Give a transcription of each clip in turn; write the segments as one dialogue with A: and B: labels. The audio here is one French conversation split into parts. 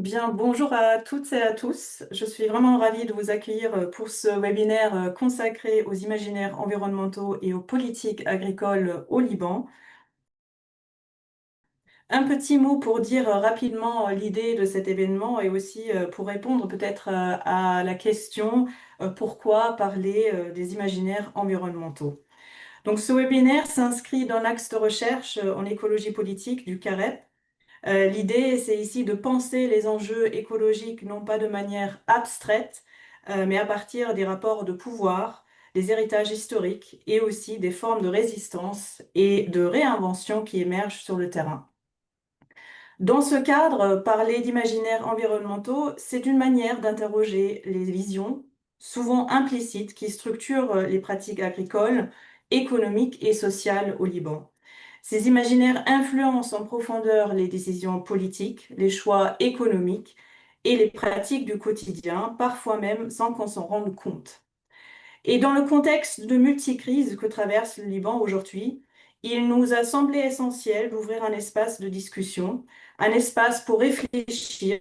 A: Bien, bonjour à toutes et à tous. Je suis vraiment ravie de vous accueillir pour ce webinaire consacré aux imaginaires environnementaux et aux politiques agricoles au Liban. Un petit mot pour dire rapidement l'idée de cet événement et aussi pour répondre peut-être à la question pourquoi parler des imaginaires environnementaux. Donc ce webinaire s'inscrit dans l'axe de recherche en écologie politique du CAREP. L'idée, c'est ici de penser les enjeux écologiques non pas de manière abstraite, mais à partir des rapports de pouvoir, des héritages historiques et aussi des formes de résistance et de réinvention qui émergent sur le terrain. Dans ce cadre, parler d'imaginaires environnementaux, c'est une manière d'interroger les visions, souvent implicites, qui structurent les pratiques agricoles, économiques et sociales au Liban. Ces imaginaires influencent en profondeur les décisions politiques, les choix économiques et les pratiques du quotidien, parfois même sans qu'on s'en rende compte. Et dans le contexte de multicrises que traverse le Liban aujourd'hui, il nous a semblé essentiel d'ouvrir un espace de discussion, un espace pour réfléchir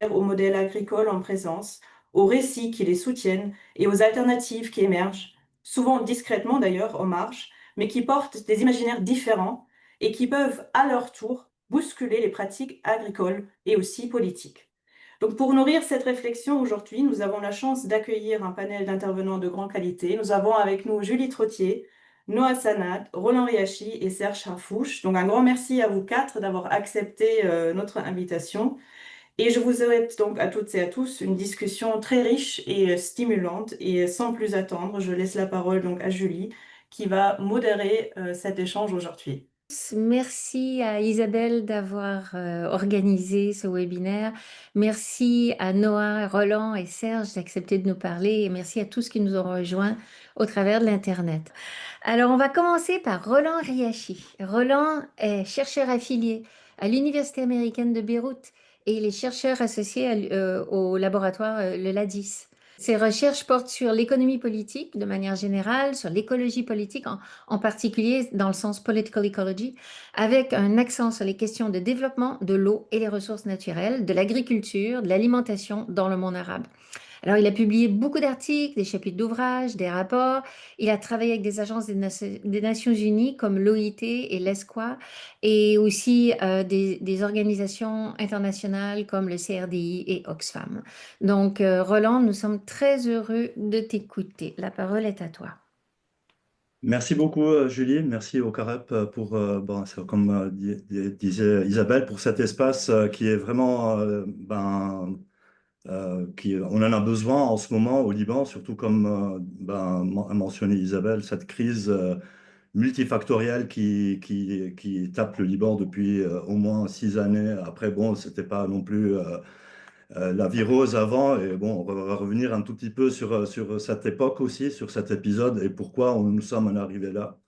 A: au modèle agricole en présence, aux récits qui les soutiennent et aux alternatives qui émergent, souvent discrètement d'ailleurs, en marge, mais qui portent des imaginaires différents et qui peuvent à leur tour bousculer les pratiques agricoles et aussi politiques. Donc pour nourrir cette réflexion aujourd'hui, nous avons la chance d'accueillir un panel d'intervenants de grande qualité. Nous avons avec nous Julie Trottier, Noah Sanad, Roland Riachi et Serge Harfouche. Donc un grand merci à vous quatre d'avoir accepté notre invitation. Et je vous souhaite donc à toutes et à tous une discussion très riche et stimulante. Et sans plus attendre, je laisse la parole donc à Julie qui va modérer cet échange aujourd'hui.
B: Merci à Isabelle d'avoir organisé ce webinaire. Merci à Noah, Roland et Serge d'accepter de nous parler. Et merci à tous qui nous ont rejoints au travers de l'Internet. Alors, on va commencer par Roland Riachi. Roland est chercheur affilié à l'Université américaine de Beyrouth et il est chercheur associé au laboratoire le LADIS. Ses recherches portent sur l'économie politique de manière générale, sur l'écologie politique en particulier dans le sens political ecology, avec un accent sur les questions de développement de l'eau et les ressources naturelles, de l'agriculture, de l'alimentation dans le monde arabe. Alors, il a publié beaucoup d'articles, des chapitres d'ouvrages, des rapports. Il a travaillé avec des agences des Nations Unies comme l'OIT et l'ESCOA et aussi des organisations internationales comme le CRDI et Oxfam. Donc, Roland, nous sommes très heureux de t'écouter. La parole est à toi.
C: Merci beaucoup, Julie. Merci au CAREP pour, bon, comme disait Isabelle, pour cet espace qui est vraiment, on en a besoin en ce moment au Liban, surtout comme a mentionné Isabelle, cette crise multifactorielle qui tape le Liban depuis au moins 6 années. Après, bon, c'était pas non plus la virose avant. Et bon, on va revenir un tout petit peu sur cette époque aussi, sur cet épisode et pourquoi nous sommes en arrivés là.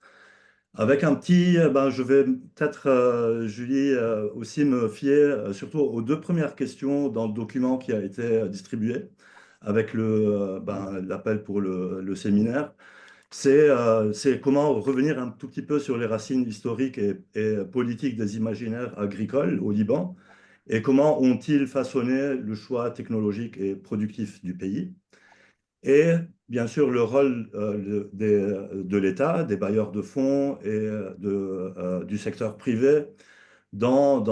C: Avec un petit, je vais peut-être, Julie, aussi me fier surtout aux deux premières questions dans le document qui a été distribué avec l'appel pour le séminaire. C'est comment revenir un tout petit peu sur les racines historiques et politiques des imaginaires agricoles au Liban et comment ont-ils façonné le choix technologique et productif du pays. Et bien sûr, le rôle de l'État, des bailleurs de fonds et du secteur privé dans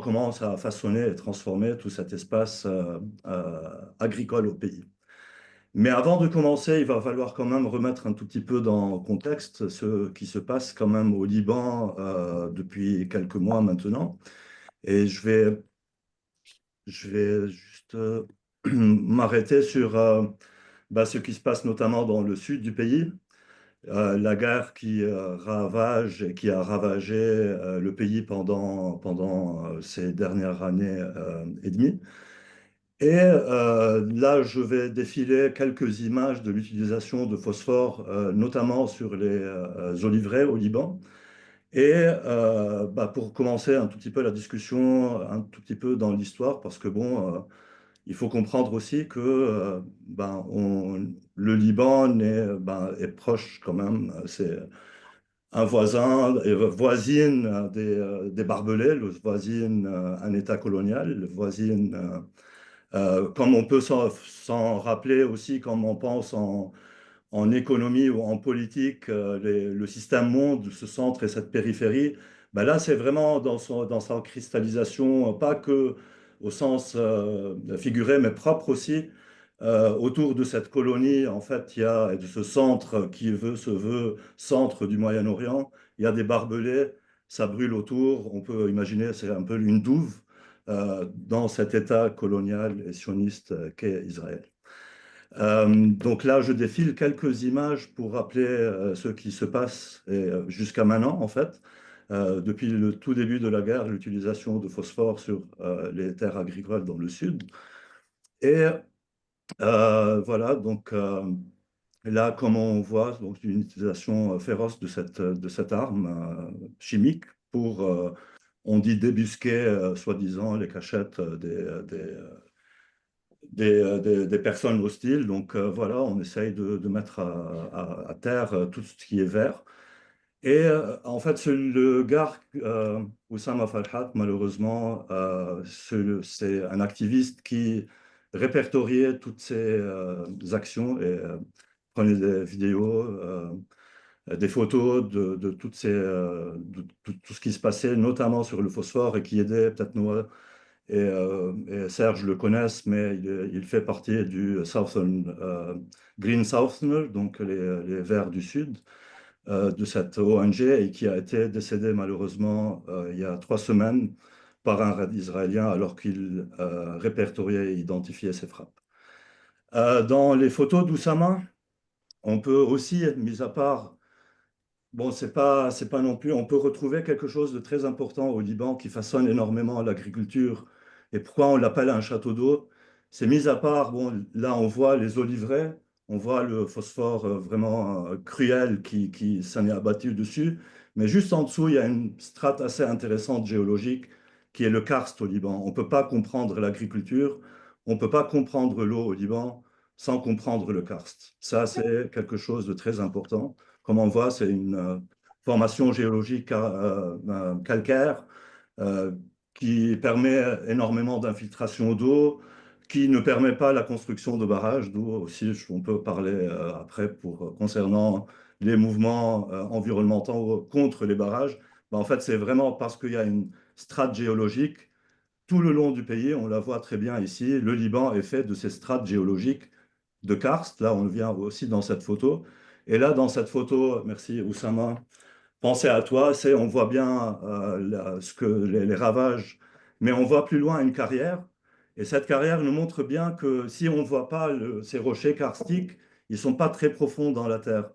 C: comment ça a façonné et transformé tout cet espace agricole au pays. Mais avant de commencer, il va falloir quand même remettre un tout petit peu dans le contexte ce qui se passe quand même au Liban depuis quelques mois maintenant. Et je vais juste m'arrêter sur ce qui se passe notamment dans le sud du pays, la guerre qui ravage et qui a ravagé le pays pendant ces dernières années et demie. Et là, je vais défiler quelques images de l'utilisation de phosphore, notamment sur les oliveraies au Liban. Et pour commencer un tout petit peu la discussion, un tout petit peu dans l'histoire, parce que bon, il faut comprendre aussi que le Liban est proche quand même. un voisin, voisine des barbelés, voisine un État colonial, voisine, comme on peut s'en rappeler aussi, comme on pense en économie ou en politique, le système monde, ce centre et cette périphérie, ben là, c'est vraiment dans sa cristallisation, pas que au sens figuré, mais propre aussi. Autour de cette colonie, en fait, il y a de ce centre qui se veut centre du Moyen-Orient, il y a des barbelés, ça brûle autour. On peut imaginer, c'est un peu une douve dans cet État colonial et sioniste qu'est Israël. Donc là, je défile quelques images pour rappeler ce qui se passe jusqu'à maintenant, en fait. Depuis le tout début de la guerre, l'utilisation de phosphore sur les terres agricoles dans le sud. Et voilà, donc là, comme on voit, donc, une utilisation féroce de cette arme chimique pour, on dit, débusquer, soi-disant, les cachettes des personnes hostiles. Donc voilà, on essaye de mettre à terre tout ce qui est vert. Et en fait, le gars, Oussama Farhat, malheureusement, c'est un activiste qui répertoriait toutes ces actions et prenait des vidéos, des photos de toutes tout ce qui se passait, notamment sur le phosphore, et qui aidait peut-être Noah et Serge le connaissent, mais il fait partie du Southern, Green Southerner, donc les Verts du Sud, de cette ONG, et qui a été décédé malheureusement il y a 3 semaines par un raid israélien alors qu'il répertoriait et identifiait ses frappes. Dans les photos d'Oussama, on peut aussi, mis à part, bon, c'est pas non plus, on peut retrouver quelque chose de très important au Liban qui façonne énormément l'agriculture. Et pourquoi on l'appelle un château d'eau? C'est mis à part, bon, là on voit les oliveraies, on voit le phosphore vraiment cruel qui s'en est abattu dessus. Mais juste en dessous, il y a une strate assez intéressante géologique qui est le karst au Liban. On ne peut pas comprendre l'agriculture, on ne peut pas comprendre l'eau au Liban sans comprendre le karst. Ça, c'est quelque chose de très important. Comme on voit, c'est une formation géologique calcaire euh, qui permet énormément d'infiltration d'eau, qui ne permet pas la construction de barrages, d'où aussi on peut parler après concernant les mouvements environnementaux contre les barrages. Ben, en fait, c'est vraiment parce qu'il y a une strate géologique tout le long du pays, on la voit très bien ici. Le Liban est fait de ces strates géologiques de karst. Là, on le vient aussi dans cette photo. Et là, dans cette photo, merci Oussama, pensez à toi, on voit bien les ravages, mais on voit plus loin une carrière. Et cette carrière nous montre bien que si on ne voit pas ces rochers karstiques, ils ne sont pas très profonds dans la terre.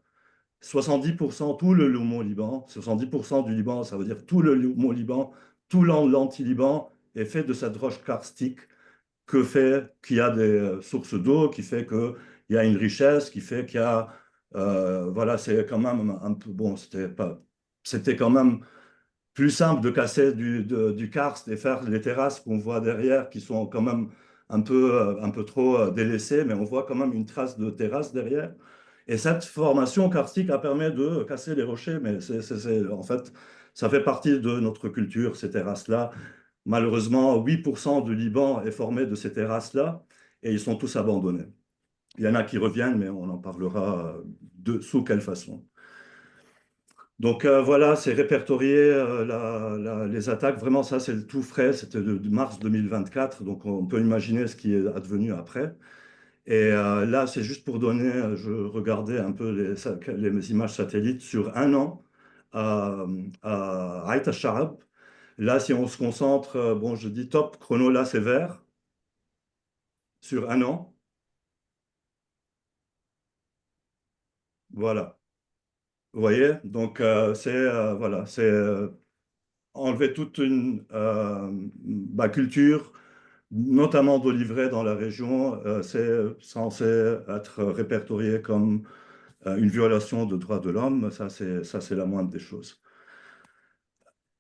C: 70%, tout le Mont-Liban, 70% du Liban, ça veut dire tout le Mont-Liban, tout l'anti-Liban est fait de cette roche karstique qu'il y a des sources d'eau, qui fait qu'il y a une richesse, qui fait qu'il y a, voilà, c'est quand même un peu, bon, c'était quand même plus simple de casser du karst et faire les terrasses qu'on voit derrière, qui sont quand même un peu trop délaissées, mais on voit quand même une trace de terrasse derrière. Et cette formation karstique a permis de casser les rochers, mais en fait, ça fait partie de notre culture, ces terrasses-là. Malheureusement, 8% du Liban est formé de ces terrasses-là, et ils sont tous abandonnés. Il y en a qui reviennent, mais on en parlera sous quelle façon. Donc voilà, c'est répertorié les attaques. Vraiment, ça, c'est tout frais. C'était de mars 2024. Donc on peut imaginer ce qui est advenu après. Et là, c'est juste pour donner, je regardais un peu les images satellites sur un an à Aït al-Sha'ab. Là, si on se concentre, bon, je dis top chrono, là, c'est vert sur un an. Voilà. Vous voyez? Donc, voilà, c'est enlever toute une culture, notamment d'oliverait dans la région, c'est censé être répertorié comme une violation de droits de l'homme. Ça, c'est la moindre des choses.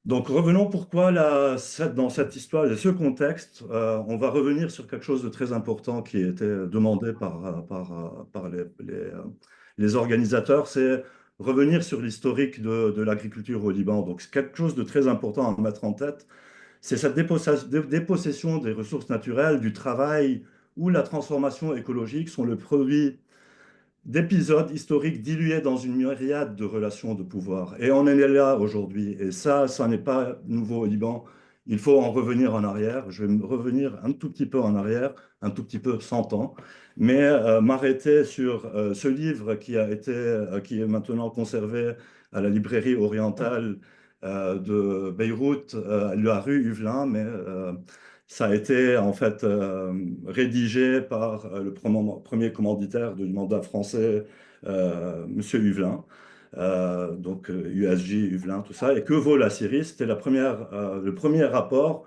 C: Donc revenons pourquoi dans cette histoire, et ce contexte, on va revenir sur quelque chose de très important qui a été demandé par les organisateurs, c'est revenir sur l'historique de l'agriculture au Liban. Donc, c'est quelque chose de très important à mettre en tête. C'est cette dépossession des ressources naturelles, du travail ou la transformation écologique sont le produit d'épisodes historiques dilués dans une myriade de relations de pouvoir. Et on en est là aujourd'hui. Et ça n'est pas nouveau au Liban. Il faut en revenir en arrière. Je vais me revenir un tout petit peu en arrière, un tout petit peu 100 ans, mais m'arrêter sur ce livre qui est maintenant conservé à la librairie orientale de Beyrouth, la rue Huvelin, mais ça a été en fait rédigé par le premier commanditaire du mandat français, Monsieur Huvelin, donc USJ, Huvelin, tout ça. Et que vaut la Syrie? C'était le premier rapport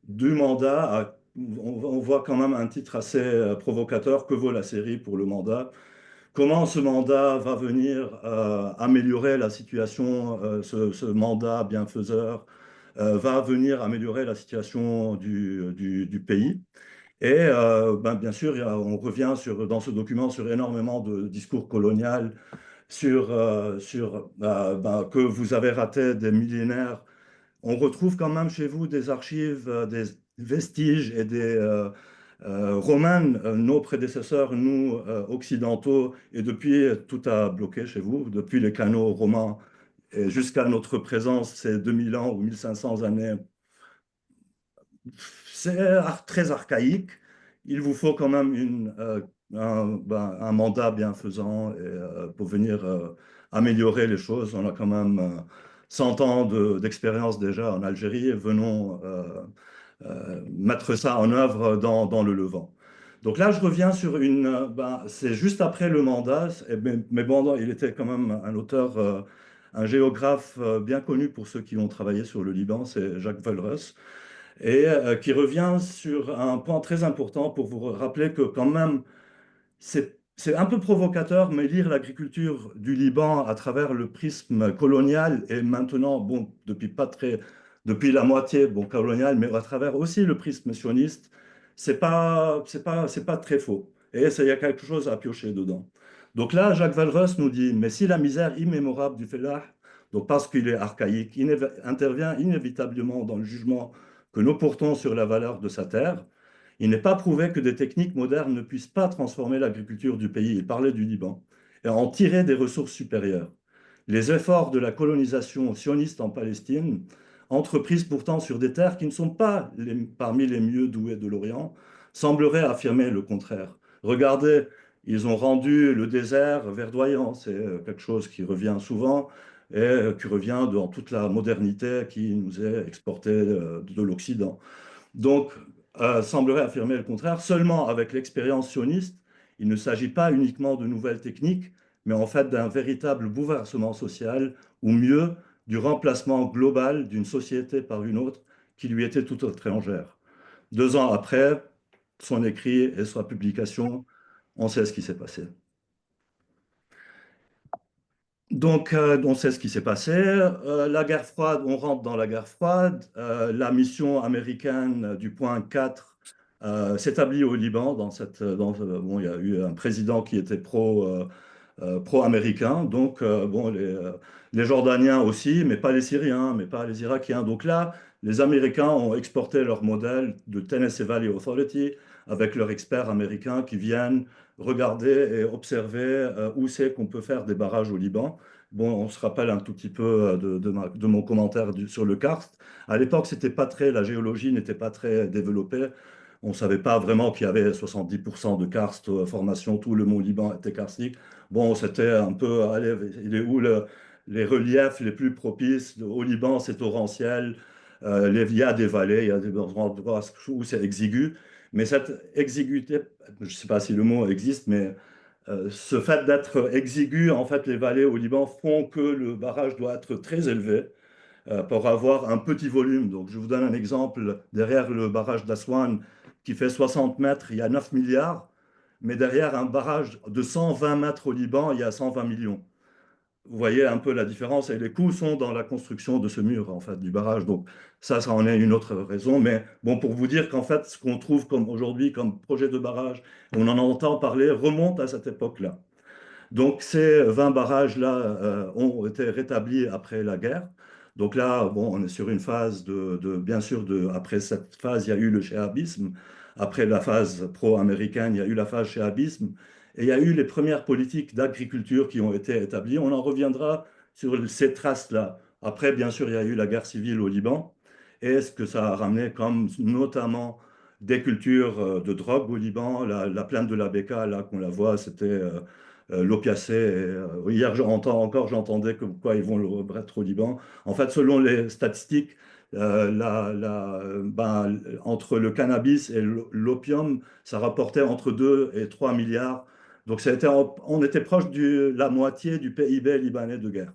C: du mandat. On voit quand même un titre assez provocateur. Que vaut la Syrie pour le mandat? Comment ce mandat va venir améliorer la situation, ce mandat bienfaiseur va venir améliorer la situation du pays. Et ben, bien sûr, on revient dans ce document sur énormément de discours colonial, sur que vous avez raté des millénaires. On retrouve quand même chez vous des archives, des vestiges et des Romains, nos prédécesseurs, nous, occidentaux, et depuis, tout a bloqué chez vous, depuis les canaux romains et jusqu'à notre présence, ces 2000 ans ou 1500 années. C'est très archaïque. Il vous faut quand même un mandat bienfaisant et, pour venir améliorer les choses. On a quand même 100 ans d'expérience déjà en Algérie. Venons mettre ça en œuvre dans le Levant. Donc là, je reviens sur c'est juste après le mandat, mais bon, il était quand même un auteur, un géographe bien connu pour ceux qui ont travaillé sur le Liban, c'est Jacques Walras, et qui revient sur un point très important pour vous rappeler que quand même, c'est un peu provocateur, mais lire l'agriculture du Liban à travers le prisme colonial et maintenant, bon, depuis la moitié, bon, colonial, mais à travers aussi le prisme sioniste, c'est pas très faux. Et il y a quelque chose à piocher dedans. Donc là, Jacques Valras nous dit, mais si la misère immémorable du Fellah, donc parce qu'il est archaïque, intervient inévitablement dans le jugement que nous portons sur la valeur de sa terre, il n'est pas prouvé que des techniques modernes ne puissent pas transformer l'agriculture du pays, il parlait du Liban, et en tirer des ressources supérieures. Les efforts de la colonisation sioniste en Palestine, entreprises pourtant sur des terres qui ne sont pas parmi les mieux douées de l'Orient, sembleraient affirmer le contraire. Regardez, ils ont rendu le désert verdoyant, c'est quelque chose qui revient souvent et qui revient dans toute la modernité qui nous est exportée de l'Occident. Donc, semblerait affirmer le contraire. Seulement avec l'expérience sioniste, il ne s'agit pas uniquement de nouvelles techniques, mais en fait d'un véritable bouleversement social, ou mieux, du remplacement global d'une société par une autre qui lui était toute étrangère. 2 ans après son écrit et sa publication, on sait ce qui s'est passé. Donc, on sait ce qui s'est passé. La guerre froide, on rentre dans la guerre froide. La mission américaine du point 4 s'établit au Liban. Bon, il y a eu un président qui était pro-américain. Donc, bon, les Jordaniens aussi, mais pas les Syriens, mais pas les Irakiens. Donc là, les Américains ont exporté leur modèle de Tennessee Valley Authority avec leurs experts américains qui viennent regarder et observer où c'est qu'on peut faire des barrages au Liban. Bon, on se rappelle un tout petit peu de mon commentaire sur le karst. À l'époque, la géologie n'était pas très développée. On ne savait pas vraiment qu'il y avait 70% de karst formation, tout le mont Liban était karstique. Bon, c'était un peu, allez, il est où les reliefs les plus propices? Au Liban, c'est torrentiel. Il y a des vallées, il y a des endroits où c'est exigu. Mais cette exiguïté, je ne sais pas si le mot existe, mais ce fait d'être exigu, en fait, les vallées au Liban font que le barrage doit être très élevé pour avoir un petit volume. Donc, je vous donne un exemple. Derrière le barrage d'Aswan, qui fait 60 mètres, il y a 9 milliards. Mais derrière un barrage de 120 mètres au Liban, il y a 120 millions. Vous voyez un peu la différence et les coûts sont dans la construction de ce mur, en fait, du barrage. Donc, ça en est une autre raison. Mais bon, pour vous dire qu'en fait, ce qu'on trouve comme aujourd'hui comme projet de barrage, on en entend parler, remonte à cette époque-là. Donc ces 20 barrages-là ont été rétablis après la guerre. Donc là, bon, on est sur une phase bien sûr, après cette phase, il y a eu le chéabisme. Après la phase pro-américaine, il y a eu la phase chéabisme. Et il y a eu les premières politiques d'agriculture qui ont été établies. On en reviendra sur ces traces-là. Après, bien sûr, il y a eu la guerre civile au Liban. Et ce que ça a ramené, comme notamment des cultures de drogue au Liban, la plainte de la Beka, là, qu'on la voit, c'était l'opiacé. Hier, j'entendais que quoi ils vont le remettre au Liban. En fait, selon les statistiques, entre le cannabis et l'opium, ça rapportait entre 2 et 3 milliards. Donc, on était proche de la moitié du PIB libanais de guerre.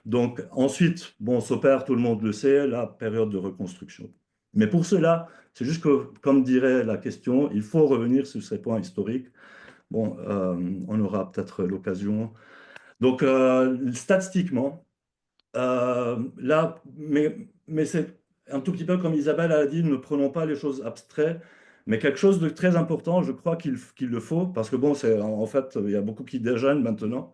C: Donc, ensuite, bon, s'opère, tout le monde le sait, la période de reconstruction. Mais pour cela, c'est juste que, comme dirait la question, il faut revenir sur ces points historiques. Bon, on aura peut-être l'occasion. Donc, statistiquement, là, mais c'est un tout petit peu comme Isabelle a dit, ne prenons pas les choses abstraites, mais quelque chose de très important, je crois qu'il le faut, parce que bon, en fait, il y a beaucoup qui déjeunent maintenant.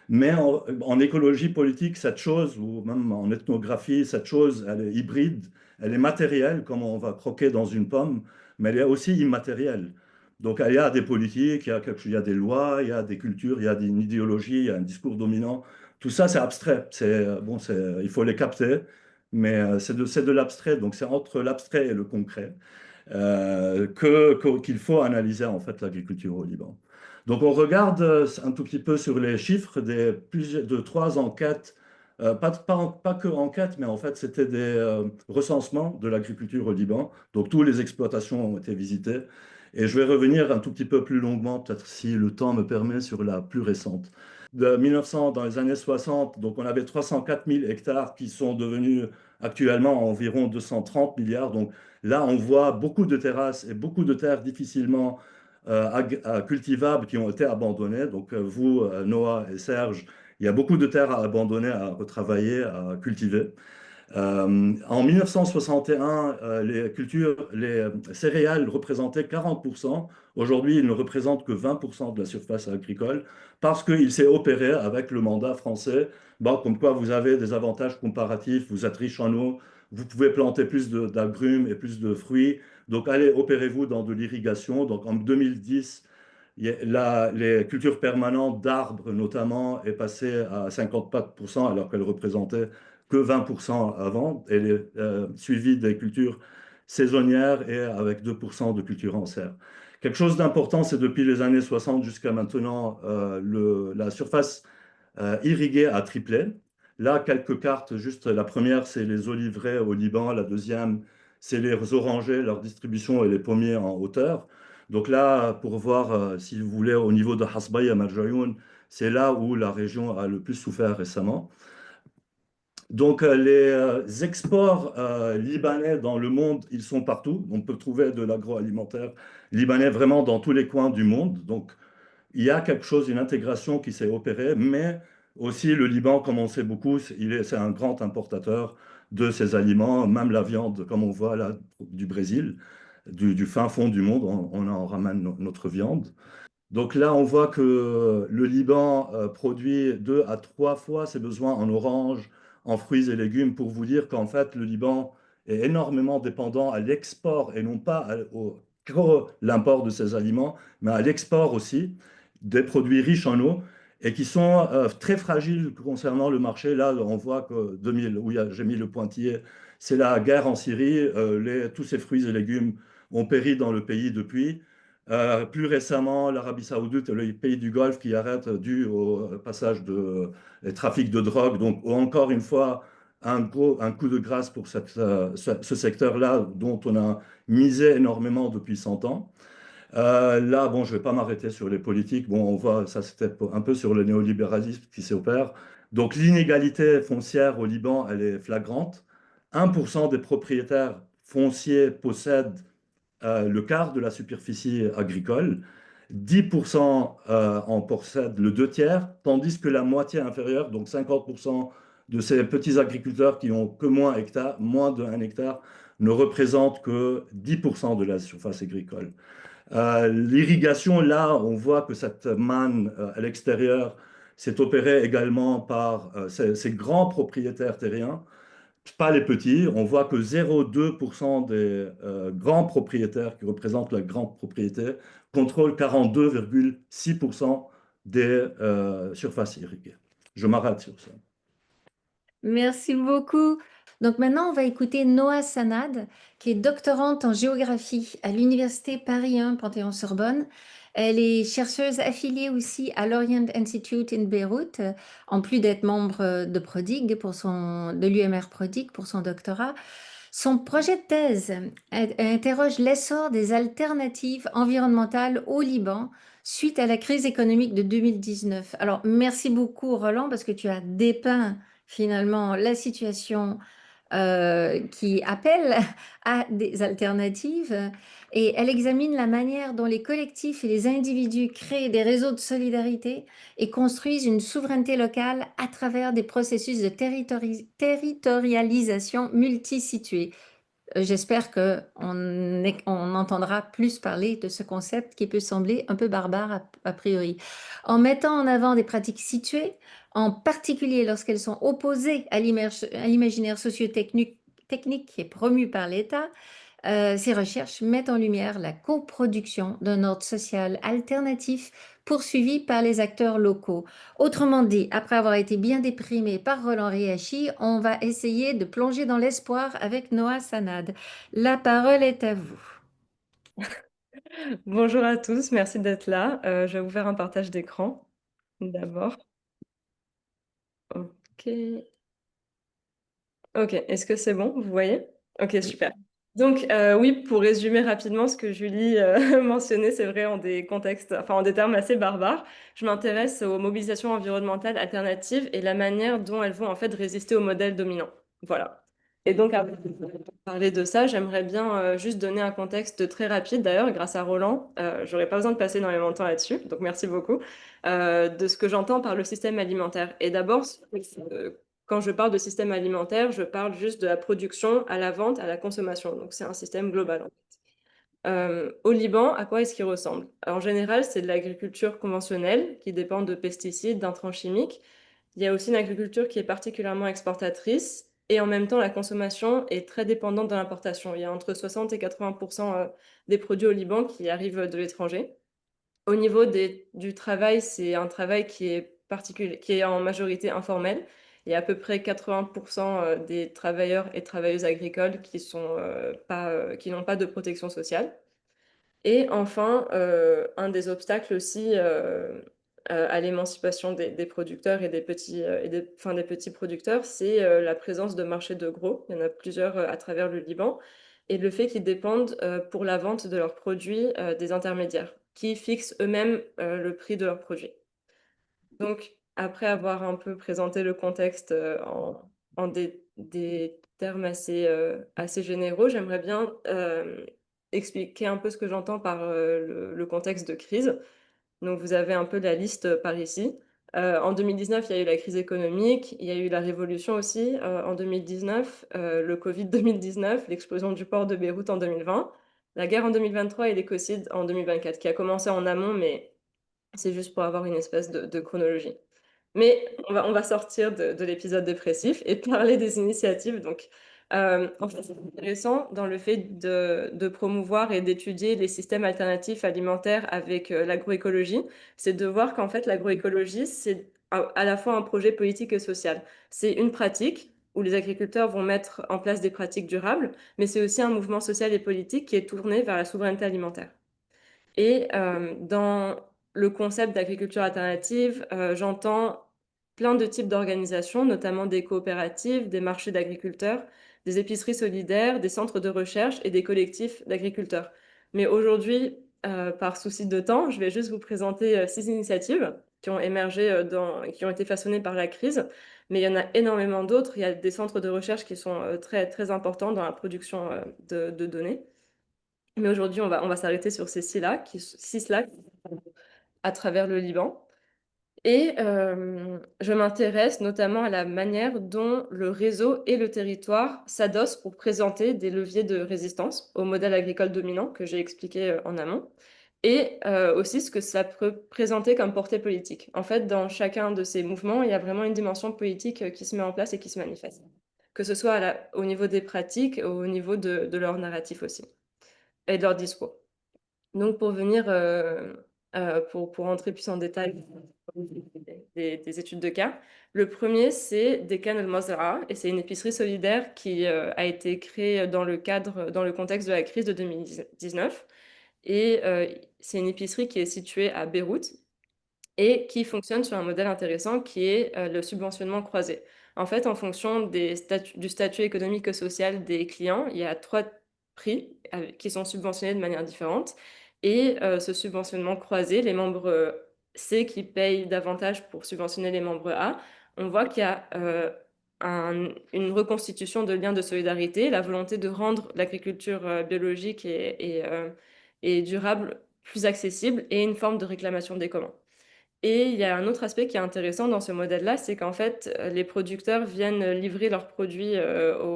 C: Mais en écologie politique, cette chose, ou même en ethnographie, cette chose, elle est hybride, elle est matérielle, comme on va croquer dans une pomme, mais elle est aussi immatérielle. Donc il y a des politiques, il y a des lois, il y a des cultures, il y a une idéologie, il y a un discours dominant. Tout ça, c'est abstrait. Bon, il faut les capter, mais c'est de l'abstrait. Donc c'est entre l'abstrait et le concret qu'il faut analyser en fait l'agriculture au Liban. Donc on regarde un tout petit peu sur les chiffres de 3 enquêtes, pas que enquêtes, mais en fait c'était des recensements de l'agriculture au Liban. Donc toutes les exploitations ont été visitées. Et je vais revenir un tout petit peu plus longuement, peut-être si le temps me permet, sur la plus récente. De 1900, dans les années 60, donc on avait 304 000 hectares qui sont devenus actuellement environ 230 milliards. Donc là, on voit beaucoup de terrasses et beaucoup de terres difficilement cultivables qui ont été abandonnées. Donc vous, Noah et Serge, il y a beaucoup de terres à abandonner, à retravailler, à cultiver. En 1961, les céréales représentaient 40%. Aujourd'hui, ils ne représentent que 20% de la surface agricole parce qu'il s'est opéré avec le mandat français. Bon, comme quoi vous avez des avantages comparatifs, vous êtes riche en eau, vous pouvez planter plus d'agrumes et plus de fruits. Donc, allez, opérez-vous dans de l'irrigation. Donc, en 2010, les cultures permanentes d'arbres, notamment, est passée à 54% alors qu'elles représentaient que 20% avant, et suivi des cultures saisonnières et avec 2% de cultures en serre. Quelque chose d'important, c'est depuis les années 60 jusqu'à maintenant, la surface irriguée a triplé. Là, quelques cartes, juste la première, c'est les oliveraies au Liban, la deuxième, c'est les orangers, leur distribution et les pommiers en hauteur. Donc là, pour voir, si vous voulez, au niveau de Hasbaya Marjayoun, c'est là où la région a le plus souffert récemment. Donc, les exports libanais dans le monde, ils sont partout. On peut trouver de l'agroalimentaire libanais vraiment dans tous les coins du monde. Donc, il y a quelque chose, une intégration qui s'est opérée, mais aussi le Liban, comme on sait beaucoup, c'est un grand importateur de ces aliments, même la viande, comme on voit là, du Brésil, du fin fond du monde, on en ramène notre viande. Donc là, on voit que le Liban produit 2 à 3 fois ses besoins en oranges, en fruits et légumes, pour vous dire qu'en fait, le Liban est énormément dépendant à l'export et non pas que l'import de ces aliments, mais à l'export aussi des produits riches en eau et qui sont très fragiles concernant le marché. Là, on voit que 2000, où j'ai mis le pointillé, c'est la guerre en Syrie. Tous ces fruits et légumes ont péri dans le pays depuis. Plus récemment, l'Arabie Saoudite, le pays du Golfe qui arrête dû au passage de trafic de drogue. Donc, encore une fois, un coup de grâce pour ce secteur-là dont on a misé énormément depuis 100 ans. Là, bon, je ne vais pas m'arrêter sur les politiques. Bon, on voit, ça c'était un peu sur le néolibéralisme qui s'opère. Donc, l'inégalité foncière au Liban, elle est flagrante. 1% des propriétaires fonciers possèdent le quart de la superficie agricole, 10% en possèdent le 2 tiers, tandis que la moitié inférieure, donc 50% de ces petits agriculteurs qui ont que moins d'1 hectare, ne représentent que 10% de la surface agricole. L'irrigation, là, on voit que cette manne à l'extérieur c'est opéré également par ces grands propriétaires terriens, pas les petits. On voit que 0,2% des grands propriétaires qui représentent la grande propriété contrôlent 42,6% des surfaces irriguées. Je m'arrête sur ça.
B: Merci beaucoup. Donc maintenant, on va écouter Noah Sanad, qui est doctorante en géographie à l'Université Paris 1 Panthéon-Sorbonne. Elle est chercheuse affiliée aussi à l'Orient Institute in Beyrouth, en plus d'être membre de Prodig de l'UMR Prodig pour son doctorat. Son projet de thèse interroge l'essor des alternatives environnementales au Liban suite à la crise économique de 2019. Alors, merci beaucoup, Roland, parce que tu as dépeint finalement la situation qui appelle à des alternatives et elle examine la manière dont les collectifs et les individus créent des réseaux de solidarité et construisent une souveraineté locale à travers des processus de territorialisation multisitués. J'espère on entendra plus parler de ce concept qui peut sembler un peu barbare a priori. En mettant en avant des pratiques situées, en particulier lorsqu'elles sont opposées à l'imaginaire socio-technique qui est promu par l'État, ces recherches mettent en lumière la coproduction d'un ordre social alternatif poursuivi par les acteurs locaux. Autrement dit, après avoir été bien déprimé par Roland Riachi, on va essayer de plonger dans l'espoir avec Noah Sanad. La parole est à vous.
D: Bonjour à tous, merci d'être là. Je vais vous faire un partage d'écran d'abord. Ok. Ok, est-ce que c'est bon? Vous voyez? Ok, super. Donc, oui, pour résumer rapidement ce que Julie mentionnait, c'est vrai en des contextes, enfin en des termes assez barbares, je m'intéresse aux mobilisations environnementales alternatives et la manière dont elles vont en fait résister au modèle dominant. Voilà. Et donc, avant de parler de ça, j'aimerais bien juste donner un contexte très rapide, d'ailleurs, grâce à Roland. J'aurais pas besoin de passer énormément de temps là-dessus, donc merci beaucoup, de ce que j'entends par le système alimentaire. Et d'abord, quand je parle de système alimentaire, je parle juste de la production à la vente, à la consommation. Donc, c'est un système global, en fait. Au Liban, à quoi est-ce qu'il ressemble? En général, c'est de l'agriculture conventionnelle qui dépend de pesticides, d'intrants chimiques. Il y a aussi une agriculture qui est particulièrement exportatrice et en même temps, la consommation est très dépendante de l'importation. Il y a entre 60 et 80% des produits au Liban qui arrivent de l'étranger. Au niveau du travail, c'est un travail qui est particulier, qui est en majorité informel. Il y a à peu près 80% des travailleurs et travailleuses agricoles qui qui n'ont pas de protection sociale. Et enfin, un des obstacles aussi à l'émancipation des producteurs et des petits, enfin, des petits producteurs, c'est la présence de marchés de gros. Il y en a plusieurs à travers le Liban. Et le fait qu'ils dépendent pour la vente de leurs produits des intermédiaires, qui fixent eux-mêmes le prix de leurs produits. Donc, après avoir un peu présenté le contexte en des termes assez généraux, j'aimerais bien expliquer un peu ce que j'entends par le contexte de crise. Donc, vous avez un peu la liste par ici. En 2019, il y a eu la crise économique, il y a eu la révolution aussi en 2019, le Covid 2019, l'explosion du port de Beyrouth en 2020, la guerre en 2023 et l'écocide en 2024, qui a commencé en amont, mais c'est juste pour avoir une espèce de chronologie. Mais on va sortir de l'épisode dépressif et parler des initiatives. Donc, en fait, c'est intéressant dans le fait de promouvoir et d'étudier les systèmes alternatifs alimentaires avec l'agroécologie, c'est de voir qu'en fait, l'agroécologie, c'est à la fois un projet politique et social. C'est une pratique où les agriculteurs vont mettre en place des pratiques durables, mais c'est aussi un mouvement social et politique qui est tourné vers la souveraineté alimentaire. Et dans le concept d'agriculture alternative, j'entends plein de types d'organisations, notamment des coopératives, des marchés d'agriculteurs, des épiceries solidaires, des centres de recherche et des collectifs d'agriculteurs. Mais aujourd'hui, par souci de temps, je vais juste vous présenter 6 initiatives qui ont émergé, qui ont été façonnées par la crise. Mais il y en a énormément d'autres. Il y a des centres de recherche qui sont très, très importants dans la production de données. Mais aujourd'hui, on va s'arrêter sur ces 6-là, à travers le Liban. Et je m'intéresse notamment à la manière dont le réseau et le territoire s'adossent pour présenter des leviers de résistance au modèle agricole dominant que j'ai expliqué en amont. et aussi ce que ça peut présenter comme portée politique. En fait, dans chacun de ces mouvements, il y a vraiment une dimension politique qui se met en place et qui se manifeste, que ce soit au niveau des pratiques, au niveau de leur narratif aussi, et de leur discours. Donc pour venir, pour entrer plus en détail des études de cas, le premier, c'est Dekan El Mazraa, et c'est une épicerie solidaire qui a été créée dans le contexte de la crise de 2019. Et c'est une épicerie qui est située à Beyrouth et qui fonctionne sur un modèle intéressant qui est le subventionnement croisé. En fait, en fonction du statut économique et social des clients, il y a 3 prix qui sont subventionnés de manière différente. Et ce subventionnement croisé, les membres C qui payent davantage pour subventionner les membres A, on voit qu'il y a une reconstitution de liens de solidarité, la volonté de rendre l'agriculture biologique et durable plus accessible et une forme de réclamation des communs. Et il y a un autre aspect qui est intéressant dans ce modèle-là, c'est qu'en fait, les producteurs viennent livrer leurs produits à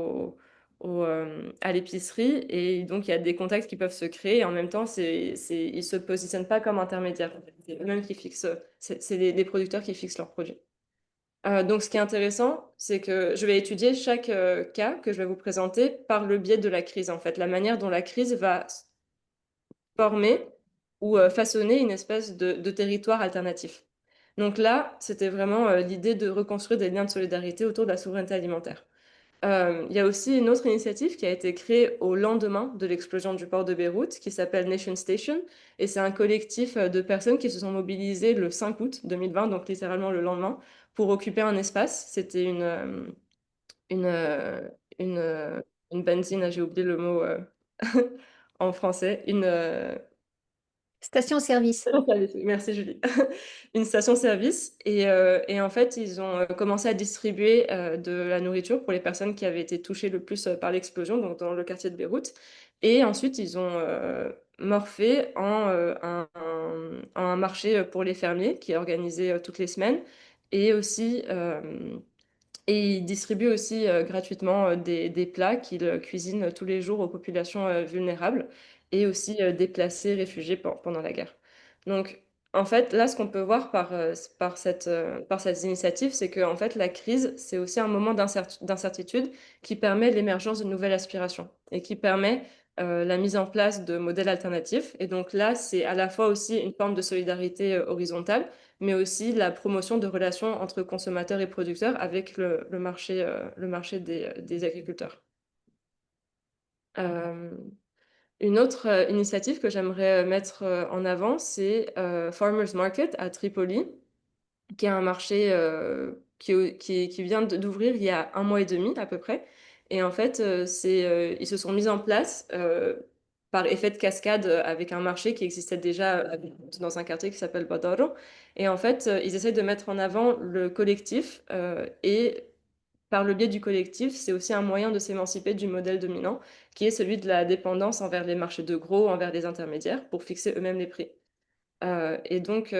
D: l'épicerie et donc il y a des contacts qui peuvent se créer et en même temps, ils ne se positionnent pas comme intermédiaires. C'est eux-mêmes qui fixent, c'est les producteurs qui fixent leurs produits. Donc, ce qui est intéressant, c'est que je vais étudier chaque cas que je vais vous présenter par le biais de la crise, en fait, la manière dont la crise va former ou façonner une espèce de territoire alternatif. Donc là, c'était vraiment l'idée de reconstruire des liens de solidarité autour de la souveraineté alimentaire. Il y a aussi une autre initiative qui a été créée au lendemain de l'explosion du port de Beyrouth, qui s'appelle Nation Station, et c'est un collectif de personnes qui se sont mobilisées le 5 août 2020, donc littéralement le lendemain, pour occuper un espace. C'était une, euh, une, euh, une benzine, j'ai oublié le mot en français,
B: Station-service.
D: station-service, oui, merci Julie. Une station-service. Et en fait, ils ont commencé à distribuer de la nourriture pour les personnes qui avaient été touchées le plus par l'explosion, donc dans le quartier de Beyrouth. Et ensuite, ils ont morphé en un marché pour les fermiers qui est organisé toutes les semaines. Et aussi, et ils distribuent aussi gratuitement des plats qu'ils cuisinent tous les jours aux populations vulnérables et aussi déplacés, réfugiés pendant la guerre. Donc, en fait, là, ce qu'on peut voir par cette initiative, c'est que en fait, la crise, c'est aussi un moment d'incertitude qui permet l'émergence de nouvelles aspirations et qui permet la mise en place de modèles alternatifs. Et donc là, c'est à la fois aussi une forme de solidarité horizontale, mais aussi la promotion de relations entre consommateurs et producteurs avec le marché des agriculteurs. Euh, une autre initiative que j'aimerais mettre en avant, c'est Farmers Market à Tripoli, qui est un marché qui vient d'ouvrir il y a 1 mois et demi à peu près. Et en fait, ils se sont mis en place par effet de cascade avec un marché qui existait déjà dans un quartier qui s'appelle Badaro. Et en fait, ils essaient de mettre en avant le collectif et par le biais du collectif, c'est aussi un moyen de s'émanciper du modèle dominant, qui est celui de la dépendance envers les marchés de gros, envers les intermédiaires, pour fixer eux-mêmes les prix. Et donc,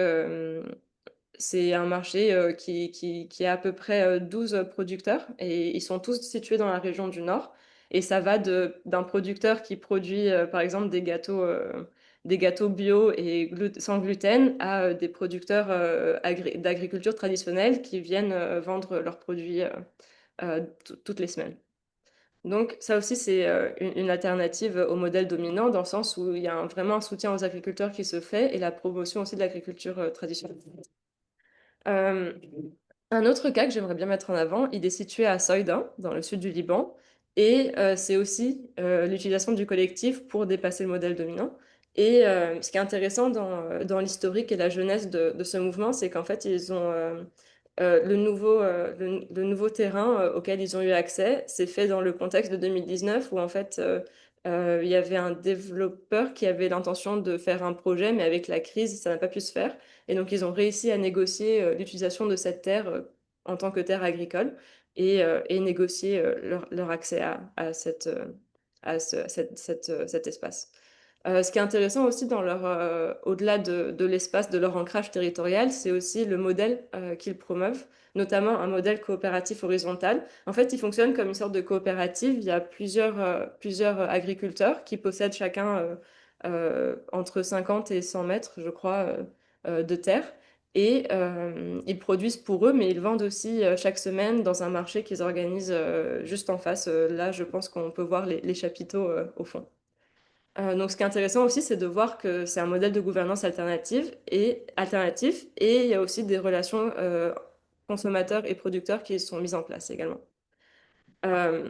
D: c'est un marché qui a à peu près 12 producteurs et ils sont tous situés dans la région du Nord. Et ça va d'un producteur qui produit, par exemple, des gâteaux bio et sans gluten à des producteurs d'agriculture traditionnelle qui viennent vendre leurs produits toutes les semaines. Donc ça aussi, c'est une alternative au modèle dominant dans le sens où il y a vraiment un soutien aux agriculteurs qui se fait et la promotion aussi de l'agriculture traditionnelle. Euh, un autre cas que j'aimerais bien mettre en avant, il est situé à Soïda, dans le sud du Liban, et c'est aussi l'utilisation du collectif pour dépasser le modèle dominant. Et ce qui est intéressant dans l'historique et la jeunesse de ce mouvement, c'est qu'en fait, ils ont le nouveau terrain auquel ils ont eu accès, c'est fait dans le contexte de 2019 où en fait, il y avait un développeur qui avait l'intention de faire un projet, mais avec la crise, ça n'a pas pu se faire. Et donc, ils ont réussi à négocier l'utilisation de cette terre en tant que terre agricole et négocier leur accès à cet espace. Ce qui est intéressant aussi au-delà de l'espace, de leur ancrage territorial, c'est aussi le modèle qu'ils promeuvent, notamment un modèle coopératif horizontal. En fait, il fonctionne comme une sorte de coopérative. Il y a plusieurs agriculteurs qui possèdent chacun entre 50 et 100 mètres, je crois, de terre. Et ils produisent pour eux, mais ils vendent aussi chaque semaine dans un marché qu'ils organisent juste en face. Là, je pense qu'on peut voir les chapiteaux au fond. Donc, ce qui est intéressant aussi, c'est de voir que c'est un modèle de gouvernance alternatif, et il y a aussi des relations consommateurs et producteurs qui sont mises en place également. Euh,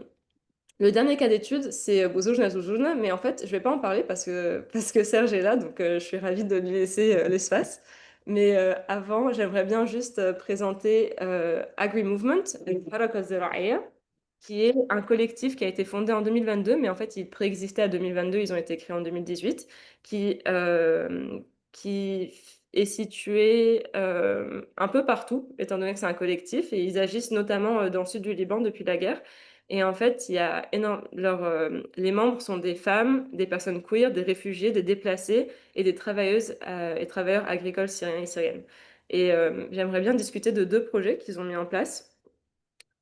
D: le dernier cas d'étude, c'est Buzujna Zuzujna, mais en fait, je vais pas en parler parce que Serge est là, donc je suis ravie de lui laisser l'espace. Mais avant, j'aimerais bien juste présenter Agri Movement, Harakat Ziraïa, qui est un collectif qui a été fondé en 2022, mais en fait, il préexistait à 2022, ils ont été créés en 2018, qui est situé un peu partout, étant donné que c'est un collectif, et ils agissent notamment dans le sud du Liban depuis la guerre. Et en fait, il y a les membres sont des femmes, des personnes queer, des réfugiés, des déplacés et des travailleuses et travailleurs agricoles syriens et syriennes. Et j'aimerais bien discuter de deux projets qu'ils ont mis en place.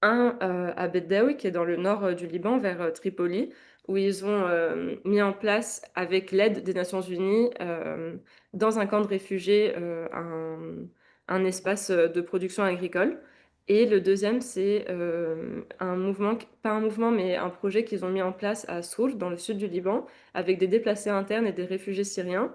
D: Un à Beddaoui, qui est dans le nord du Liban, vers Tripoli, où ils ont mis en place, avec l'aide des Nations Unies, dans un camp de réfugiés, un espace de production agricole. Et le deuxième, c'est un mouvement, pas un mouvement, mais un projet qu'ils ont mis en place à Sour, dans le sud du Liban, avec des déplacés internes et des réfugiés syriens,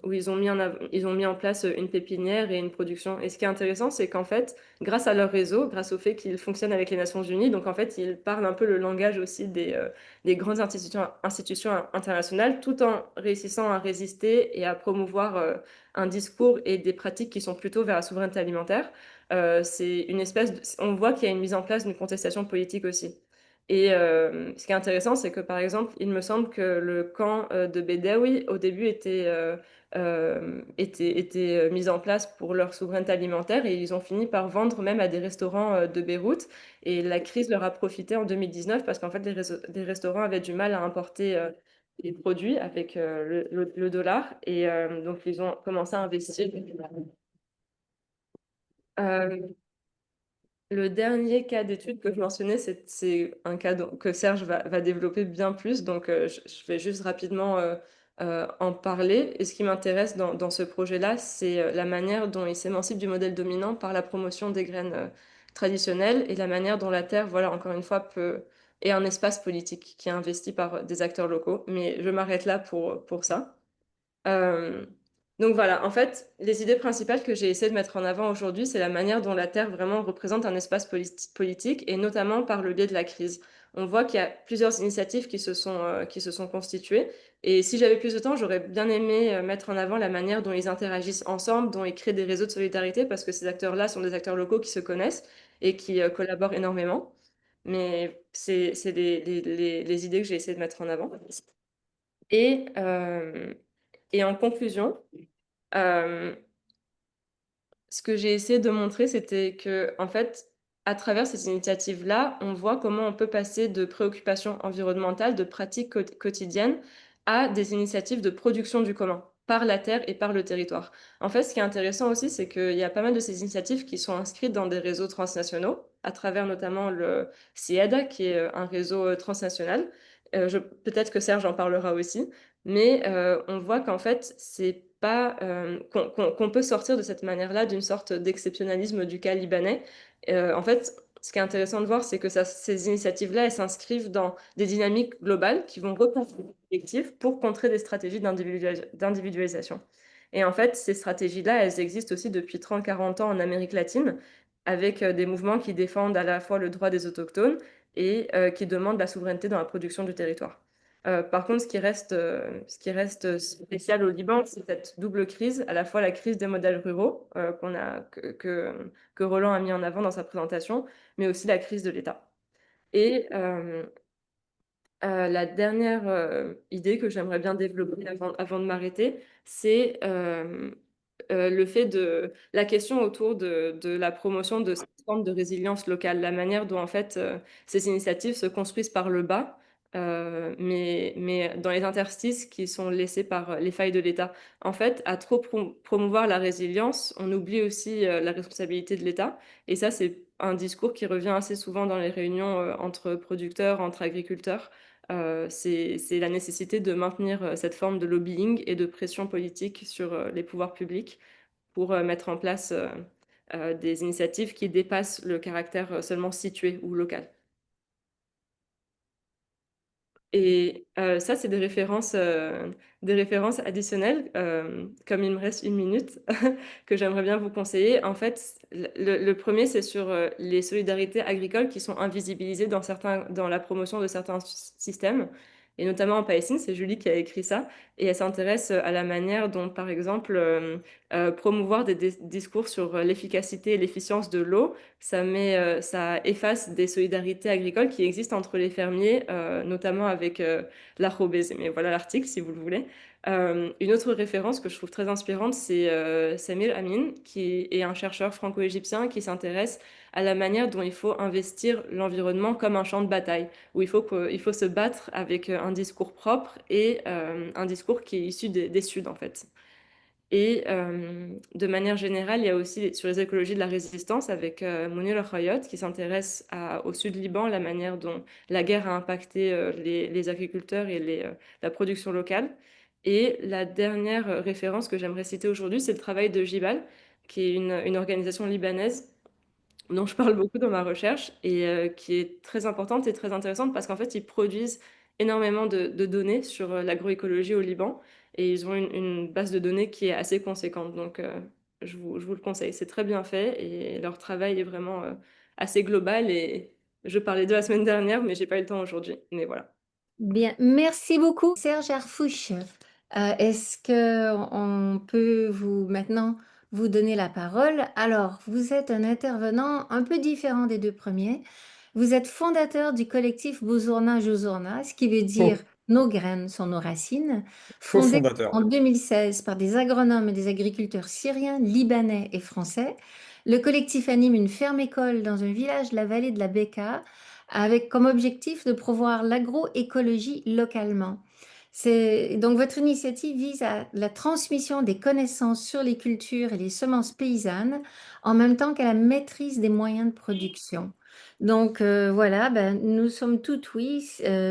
D: où ils ont mis en place une pépinière et une production. Et ce qui est intéressant, c'est qu'en fait, grâce à leur réseau, grâce au fait qu'ils fonctionnent avec les Nations Unies, donc en fait, ils parlent un peu le langage aussi des grandes institutions internationales, tout en réussissant à résister et à promouvoir un discours et des pratiques qui sont plutôt vers la souveraineté alimentaire. C'est une on voit qu'il y a une mise en place d'une contestation politique aussi. Et ce qui est intéressant, c'est que par exemple, il me semble que le camp de Bedawi, au début, était mis en place pour leur souveraineté alimentaire, et ils ont fini par vendre même à des restaurants de Beyrouth. Et la crise leur a profité en 2019 parce qu'en fait, les restaurants avaient du mal à importer les produits avec le dollar. Et donc, ils ont commencé à investir. Euh, Le dernier cas d'étude que je mentionnais, c'est un cas que Serge va développer bien plus, donc je vais juste rapidement en parler. Et ce qui m'intéresse dans ce projet-là, c'est la manière dont il s'émancipe du modèle dominant par la promotion des graines traditionnelles, et la manière dont la terre, voilà, encore une fois, est un espace politique qui est investi par des acteurs locaux. Mais je m'arrête là pour ça. Euh, donc voilà, en fait, les idées principales que j'ai essayé de mettre en avant aujourd'hui, c'est la manière dont la Terre vraiment représente un espace politique, et notamment par le biais de la crise. On voit qu'il y a plusieurs initiatives qui se sont constituées. Et si j'avais plus de temps, j'aurais bien aimé mettre en avant la manière dont ils interagissent ensemble, dont ils créent des réseaux de solidarité, parce que ces acteurs-là sont des acteurs locaux qui se connaissent et qui collaborent énormément. Mais c'est les idées que j'ai essayé de mettre en avant. Et, euh, et en conclusion, euh, ce que j'ai essayé de montrer, c'était que, en fait, à travers ces initiatives-là, on voit comment on peut passer de préoccupations environnementales, de pratiques quotidiennes, à des initiatives de production du commun, par la terre et par le territoire. En fait, ce qui est intéressant aussi, c'est qu'il y a pas mal de ces initiatives qui sont inscrites dans des réseaux transnationaux, à travers notamment le CIED, qui est un réseau transnational. Peut-être que Serge en parlera aussi, mais on voit qu'en fait, c'est pas qu'on peut sortir de cette manière-là d'une sorte d'exceptionnalisme du cas libanais. En fait, ce qui est intéressant de voir, c'est que ces initiatives-là, elles s'inscrivent dans des dynamiques globales qui vont repenser les collectifs pour contrer des stratégies d'individualisation. Et en fait, ces stratégies-là, elles existent aussi depuis 30-40 ans en Amérique latine, avec des mouvements qui défendent à la fois le droit des autochtones et qui demandent la souveraineté dans la production du territoire. Par contre, ce qui reste spécial au Liban, c'est cette double crise, à la fois la crise des modèles ruraux que Roland a mis en avant dans sa présentation, mais aussi la crise de l'État. Et la dernière idée que j'aimerais bien développer avant de m'arrêter, c'est le fait de la question autour de la promotion de cette forme de résilience locale, la manière dont en fait ces initiatives se construisent par le bas, mais dans les interstices qui sont laissés par les failles de l'État. En fait, à trop promouvoir la résilience, on oublie aussi la responsabilité de l'État. Et ça, c'est un discours qui revient assez souvent dans les réunions entre producteurs, entre agriculteurs. c'est la nécessité de maintenir cette forme de lobbying et de pression politique sur les pouvoirs publics pour mettre en place des initiatives qui dépassent le caractère seulement situé ou local. Et ça, c'est des références additionnelles, comme il me reste 1 minute, que j'aimerais bien vous conseiller. En fait, le premier, c'est sur les solidarités agricoles qui sont invisibilisées dans la promotion de certains systèmes, et notamment en Palestine. C'est Julie qui a écrit ça, et elle s'intéresse à la manière dont, par exemple, promouvoir des discours sur l'efficacité et l'efficience de l'eau ça efface des solidarités agricoles qui existent entre les fermiers, notamment avec l'Arrobese. Mais voilà l'article si vous le voulez. Une autre référence que je trouve très inspirante, c'est Samir Amin, qui est un chercheur franco-égyptien qui s'intéresse à la manière dont il faut investir l'environnement comme un champ de bataille, où il faut se battre avec un discours propre et un discours qui est issu des Suds, en fait. Et de manière générale, il y a aussi sur les écologies de la résistance avec Mounir El-Khayat qui s'intéresse au sud Liban, la manière dont la guerre a impacté les agriculteurs et la production locale. Et la dernière référence que j'aimerais citer aujourd'hui, c'est le travail de Jibal, qui est une organisation libanaise dont je parle beaucoup dans ma recherche et qui est très importante et très intéressante parce qu'en fait, ils produisent énormément de données sur l'agroécologie au Liban et ils ont une base de données qui est assez conséquente. Donc, je vous le conseille. C'est très bien fait et leur travail est vraiment assez global et je parlais de la semaine dernière, mais j'ai pas eu le temps aujourd'hui. Mais voilà.
B: Bien, merci beaucoup, Serge Arfouche. Est-ce que on peut maintenant vous donner la parole? Alors, vous êtes un intervenant un peu différent des deux premiers. Vous êtes fondateur du collectif Bouzourna Jouzourna, ce qui veut dire
E: Co-
B: nos graines sont nos racines, fondé
E: Co-fondateur.
B: en 2016 par des agronomes et des agriculteurs syriens, libanais et français. Le collectif anime une ferme-école dans un village de la vallée de la Bekaa avec comme objectif de promouvoir l'agroécologie localement. Donc votre initiative vise à la transmission des connaissances sur les cultures et les semences paysannes en même temps qu'à la maîtrise des moyens de production. Donc voilà, ben, nous sommes tout oui,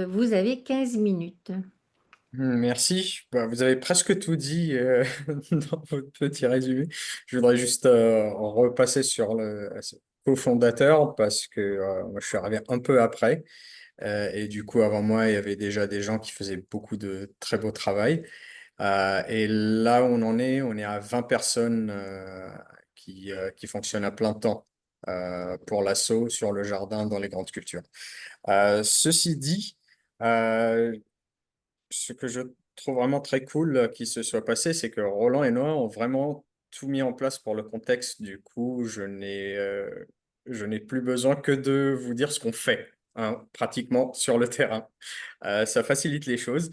B: vous avez 15 minutes.
E: Merci. Bah, vous avez presque tout dit dans votre petit résumé. Je voudrais juste repasser sur le cofondateur parce que moi, je suis arrivé un peu après. Et du coup, avant moi, il y avait déjà des gens qui faisaient beaucoup de très beau travail. Et là où on est à 20 personnes qui fonctionnent à plein temps pour l'assaut sur le jardin dans les grandes cultures. Ceci dit, euh, ce que je trouve vraiment très cool qui se soit passé, c'est que Roland et Noah ont vraiment tout mis en place pour le contexte. Du coup, je n'ai plus besoin que de vous dire ce qu'on fait, hein, pratiquement sur le terrain. Ça facilite les choses.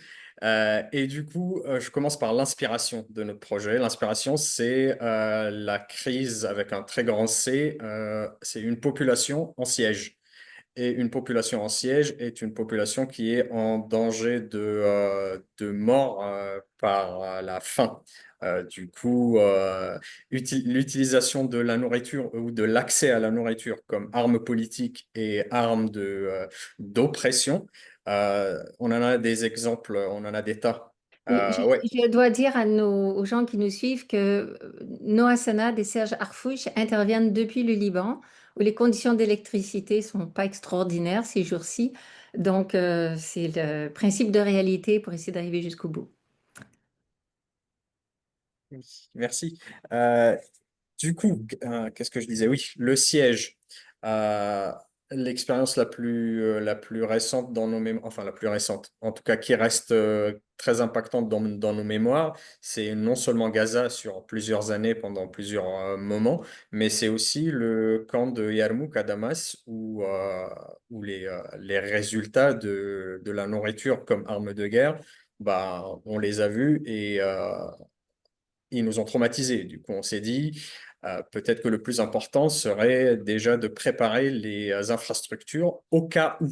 E: Et du coup, je commence par l'inspiration de notre projet. L'inspiration, c'est la crise avec un très grand C. C'est une population en siège. Et une population en siège est une population qui est en danger de mort par la faim. Du coup, l'utilisation de la nourriture ou de l'accès à la nourriture comme arme politique et arme d'oppression, on en a des exemples, on en a des tas.
B: Oui,
E: Ouais.
B: je dois dire aux gens qui nous suivent que Noah Senad et Serge Harfouch interviennent depuis le Liban, où les conditions d'électricité ne sont pas extraordinaires ces jours-ci. Donc, c'est le principe de réalité pour essayer d'arriver jusqu'au bout.
E: Oui, merci. Du coup, qu'est-ce que je disais? Oui, le siège. Euh, L'expérience la plus récente dans nos mémoires, enfin la plus récente, en tout cas qui reste très impactante dans nos mémoires, c'est non seulement Gaza sur plusieurs années, pendant plusieurs moments, mais c'est aussi le camp de Yarmouk à Damas où les résultats de la nourriture comme arme de guerre, bah, on les a vus et ils nous ont traumatisés. Du coup, on s'est dit, peut-être que le plus important serait déjà de préparer les infrastructures au cas où.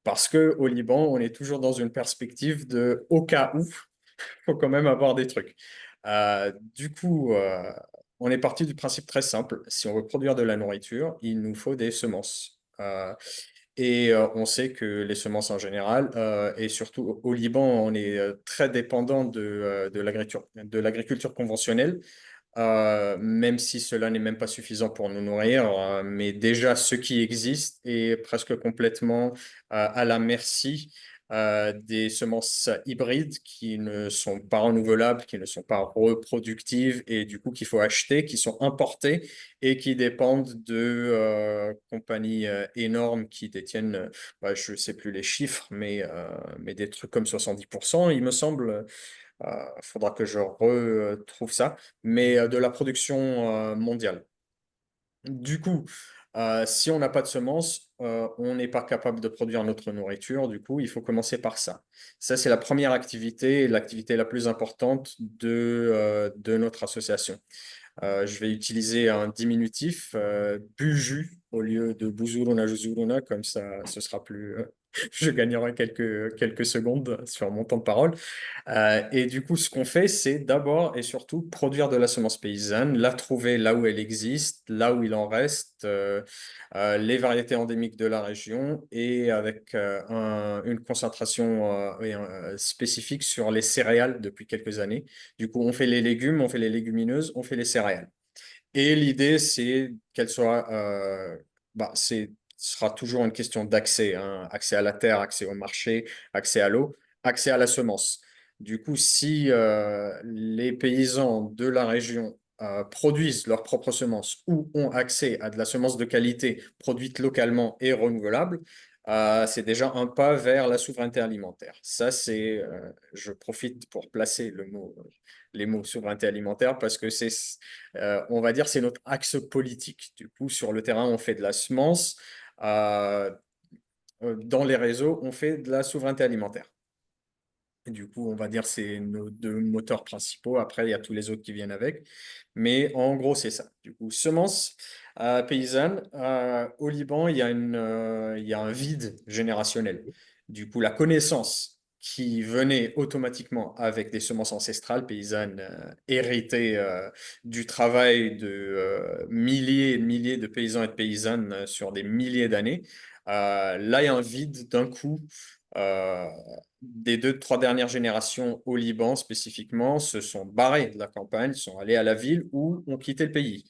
E: Parce qu'au Liban, on est toujours dans une perspective de au cas où, il faut quand même avoir des trucs. Du coup, on est parti du principe très simple. Si on veut produire de la nourriture, il nous faut des semences. Et on sait que les semences en général, et surtout au Liban, on est très dépendant de l'agriculture conventionnelle, même si cela n'est même pas suffisant pour nous nourrir, mais déjà ce qui existe est presque complètement à la merci des semences hybrides qui ne sont pas renouvelables, qui ne sont pas reproductives et du coup qu'il faut acheter, qui sont importées et qui dépendent de compagnies énormes qui détiennent, je ne sais plus les chiffres, mais des trucs comme 70%, il me semble. Il faudra que je retrouve ça, mais de la production mondiale. Du coup, si on n'a pas de semences, on n'est pas capable de produire notre nourriture. Du coup, il faut commencer par ça. Ça, c'est la première activité, l'activité la plus importante de notre association. Je vais utiliser un diminutif, buju, au lieu de buzuruna, juzuruna, comme ça, ce sera plus... je gagnerai quelques secondes sur mon temps de parole. Et du coup, ce qu'on fait, c'est d'abord et surtout produire de la semence paysanne, la trouver là où elle existe, là où il en reste, les variétés endémiques de la région et avec une concentration spécifique sur les céréales depuis quelques années. Du coup, on fait les légumes, on fait les légumineuses, on fait les céréales. Et l'idée, c'est qu'elle soit, ce sera toujours une question d'accès, hein, accès à la terre, accès au marché, accès à l'eau, accès à la semence. Du coup, si les paysans de la région produisent leurs propres semences ou ont accès à de la semence de qualité produite localement et renouvelable, c'est déjà un pas vers la souveraineté alimentaire. Ça, je profite pour placer les mots souveraineté alimentaire parce que on va dire, c'est notre axe politique. Du coup, sur le terrain, on fait de la semence. Euh, dans les réseaux, on fait de la souveraineté alimentaire. Et du coup, on va dire c'est nos deux moteurs principaux. Après, il y a tous les autres qui viennent avec. Mais en gros, c'est ça. Du coup, semences paysannes. Au Liban, il y a un vide générationnel. Du coup, la connaissance qui venait automatiquement avec des semences ancestrales paysannes héritées du travail de milliers et milliers de paysans et de paysannes sur des milliers d'années. Là, il y a un vide d'un coup. Euh, des 2, 3 dernières générations au Liban spécifiquement se sont barrés de la campagne, sont allés à la ville ou ont quitté le pays.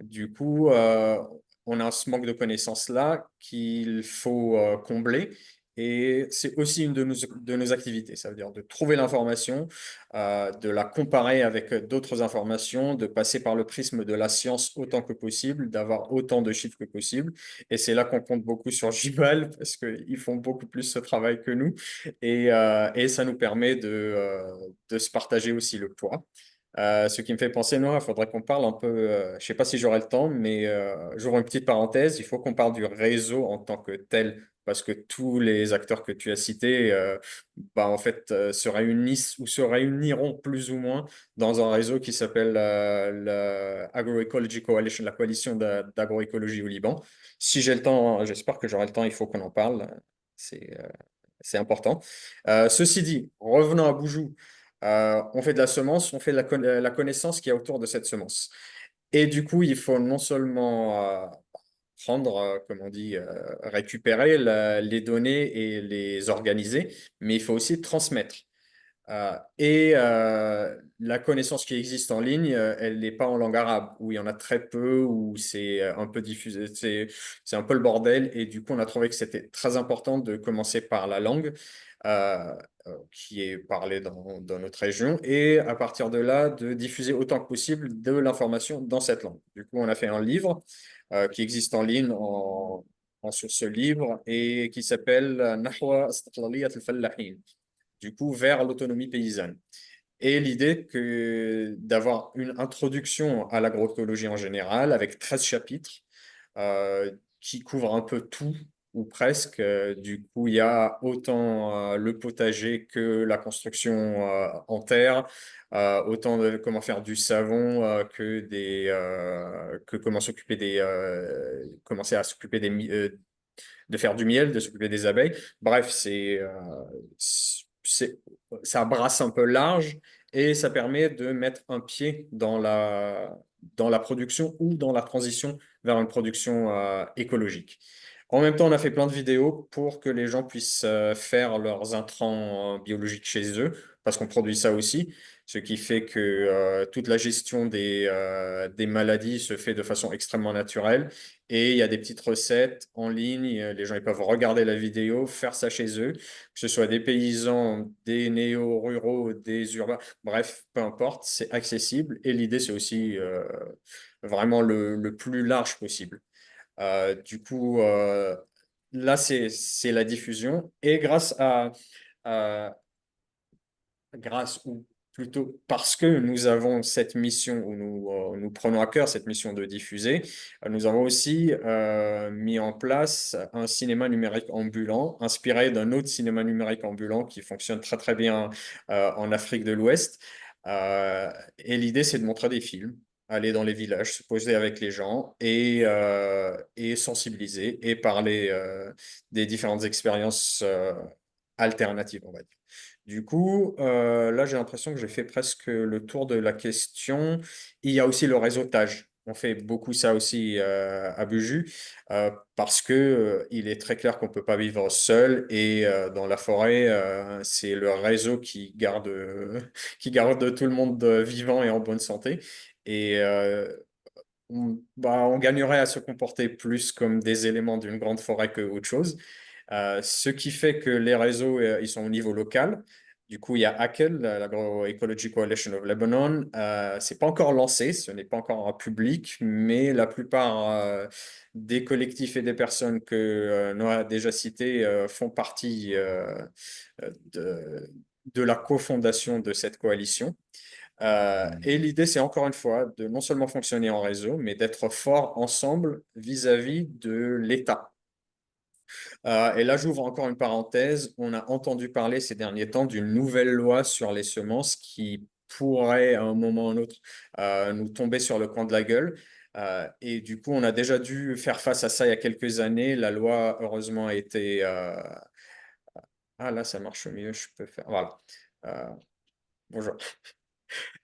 E: Du coup, on a ce manque de connaissances-là qu'il faut combler. Et c'est aussi une de nos activités. Ça veut dire de trouver l'information, de la comparer avec d'autres informations, de passer par le prisme de la science autant que possible, d'avoir autant de chiffres que possible. Et c'est là qu'on compte beaucoup sur Gibal parce qu'ils font beaucoup plus ce travail que nous. Et ça nous permet de se partager aussi le poids. Ce qui me fait penser, Noah, il faudrait qu'on parle un peu, je ne sais pas si j'aurai le temps, mais j'ouvre une petite parenthèse, il faut qu'on parle du réseau en tant que tel, parce que tous les acteurs que tu as cités, en fait, se réunissent ou se réuniront plus ou moins dans un réseau qui s'appelle l'Agroecology Coalition, la coalition d'agroécologie au Liban. Si j'ai le temps, j'espère que j'aurai le temps, il faut qu'on en parle, c'est euh, c'est important. Ceci dit, revenons à Boujou. On fait de la semence, on fait de la connaissance qu'il y a autour de cette semence. Et du coup, il faut non seulement prendre, comme on dit, récupérer les données et les organiser, mais il faut aussi transmettre. La connaissance qui existe en ligne, elle n'est pas en langue arabe, où il y en a très peu, où c'est un peu diffusé, c'est un peu le bordel. Et du coup, on a trouvé que c'était très important de commencer par la langue qui est parlée dans notre région, et à partir de là, de diffuser autant que possible de l'information dans cette langue. Du coup, on a fait un livre qui existe en ligne en source libre et qui s'appelle Nahwa Istiqlaliyat al-Fallahin, du coup vers l'autonomie paysanne. Et l'idée que d'avoir une introduction à l'agroécologie en général avec 13 chapitres qui couvrent un peu tout ou presque. Du coup, il y a autant le potager que la construction en terre, autant de comment faire du savon que comment s'occuper commencer à s'occuper de faire du miel, de s'occuper des abeilles. Bref, ça brasse un peu large et ça permet de mettre un pied dans la production ou dans la transition vers une production écologique. En même temps, on a fait plein de vidéos pour que les gens puissent faire leurs intrants biologiques chez eux, parce qu'on produit ça aussi, ce qui fait que toute la gestion des maladies se fait de façon extrêmement naturelle. Et il y a des petites recettes en ligne, les gens ils peuvent regarder la vidéo, faire ça chez eux, que ce soit des paysans, des néo-ruraux, des urbains, bref, peu importe, c'est accessible. Et l'idée, c'est aussi vraiment le plus large possible. Du coup, là, c'est la diffusion. Et à- grâce ou plutôt parce que nous avons cette mission où nous prenons à cœur cette mission de diffuser, nous avons aussi mis en place un cinéma numérique ambulant inspiré d'un autre cinéma numérique ambulant qui fonctionne très très bien en Afrique de l'Ouest. Et l'idée, c'est de montrer des films, aller dans les villages, se poser avec les gens et sensibiliser et parler des différentes expériences alternatives, on va dire. Du coup, là, j'ai l'impression que j'ai fait presque le tour de la question. Il y a aussi le réseautage. On fait beaucoup ça aussi à Buju parce que il est très clair qu'on ne peut pas vivre seul et dans la forêt, c'est le réseau qui garde tout le monde vivant et en bonne santé. Et on gagnerait à se comporter plus comme des éléments d'une grande forêt que autre chose. Ce qui fait que les réseaux, ils sont au niveau local. Du coup, il y a ACL, l'Agroecology Coalition of Lebanon. C'est pas encore lancé, ce n'est pas encore en public, mais la plupart des collectifs et des personnes que Noah a déjà cités font partie de, de la cofondation de cette coalition. Et l'idée, c'est encore une fois de non seulement fonctionner en réseau, mais d'être fort ensemble vis-à-vis de l'État. Et là, j'ouvre encore une parenthèse. On a entendu parler ces derniers temps d'une nouvelle loi sur les semences qui pourrait, à un moment ou un autre, nous tomber sur le coin de la gueule. Et du coup, on a déjà dû faire face à ça il y a quelques années. La loi, heureusement, a été... Ah là, ça marche mieux, je peux faire... Voilà. Euh, Bonjour.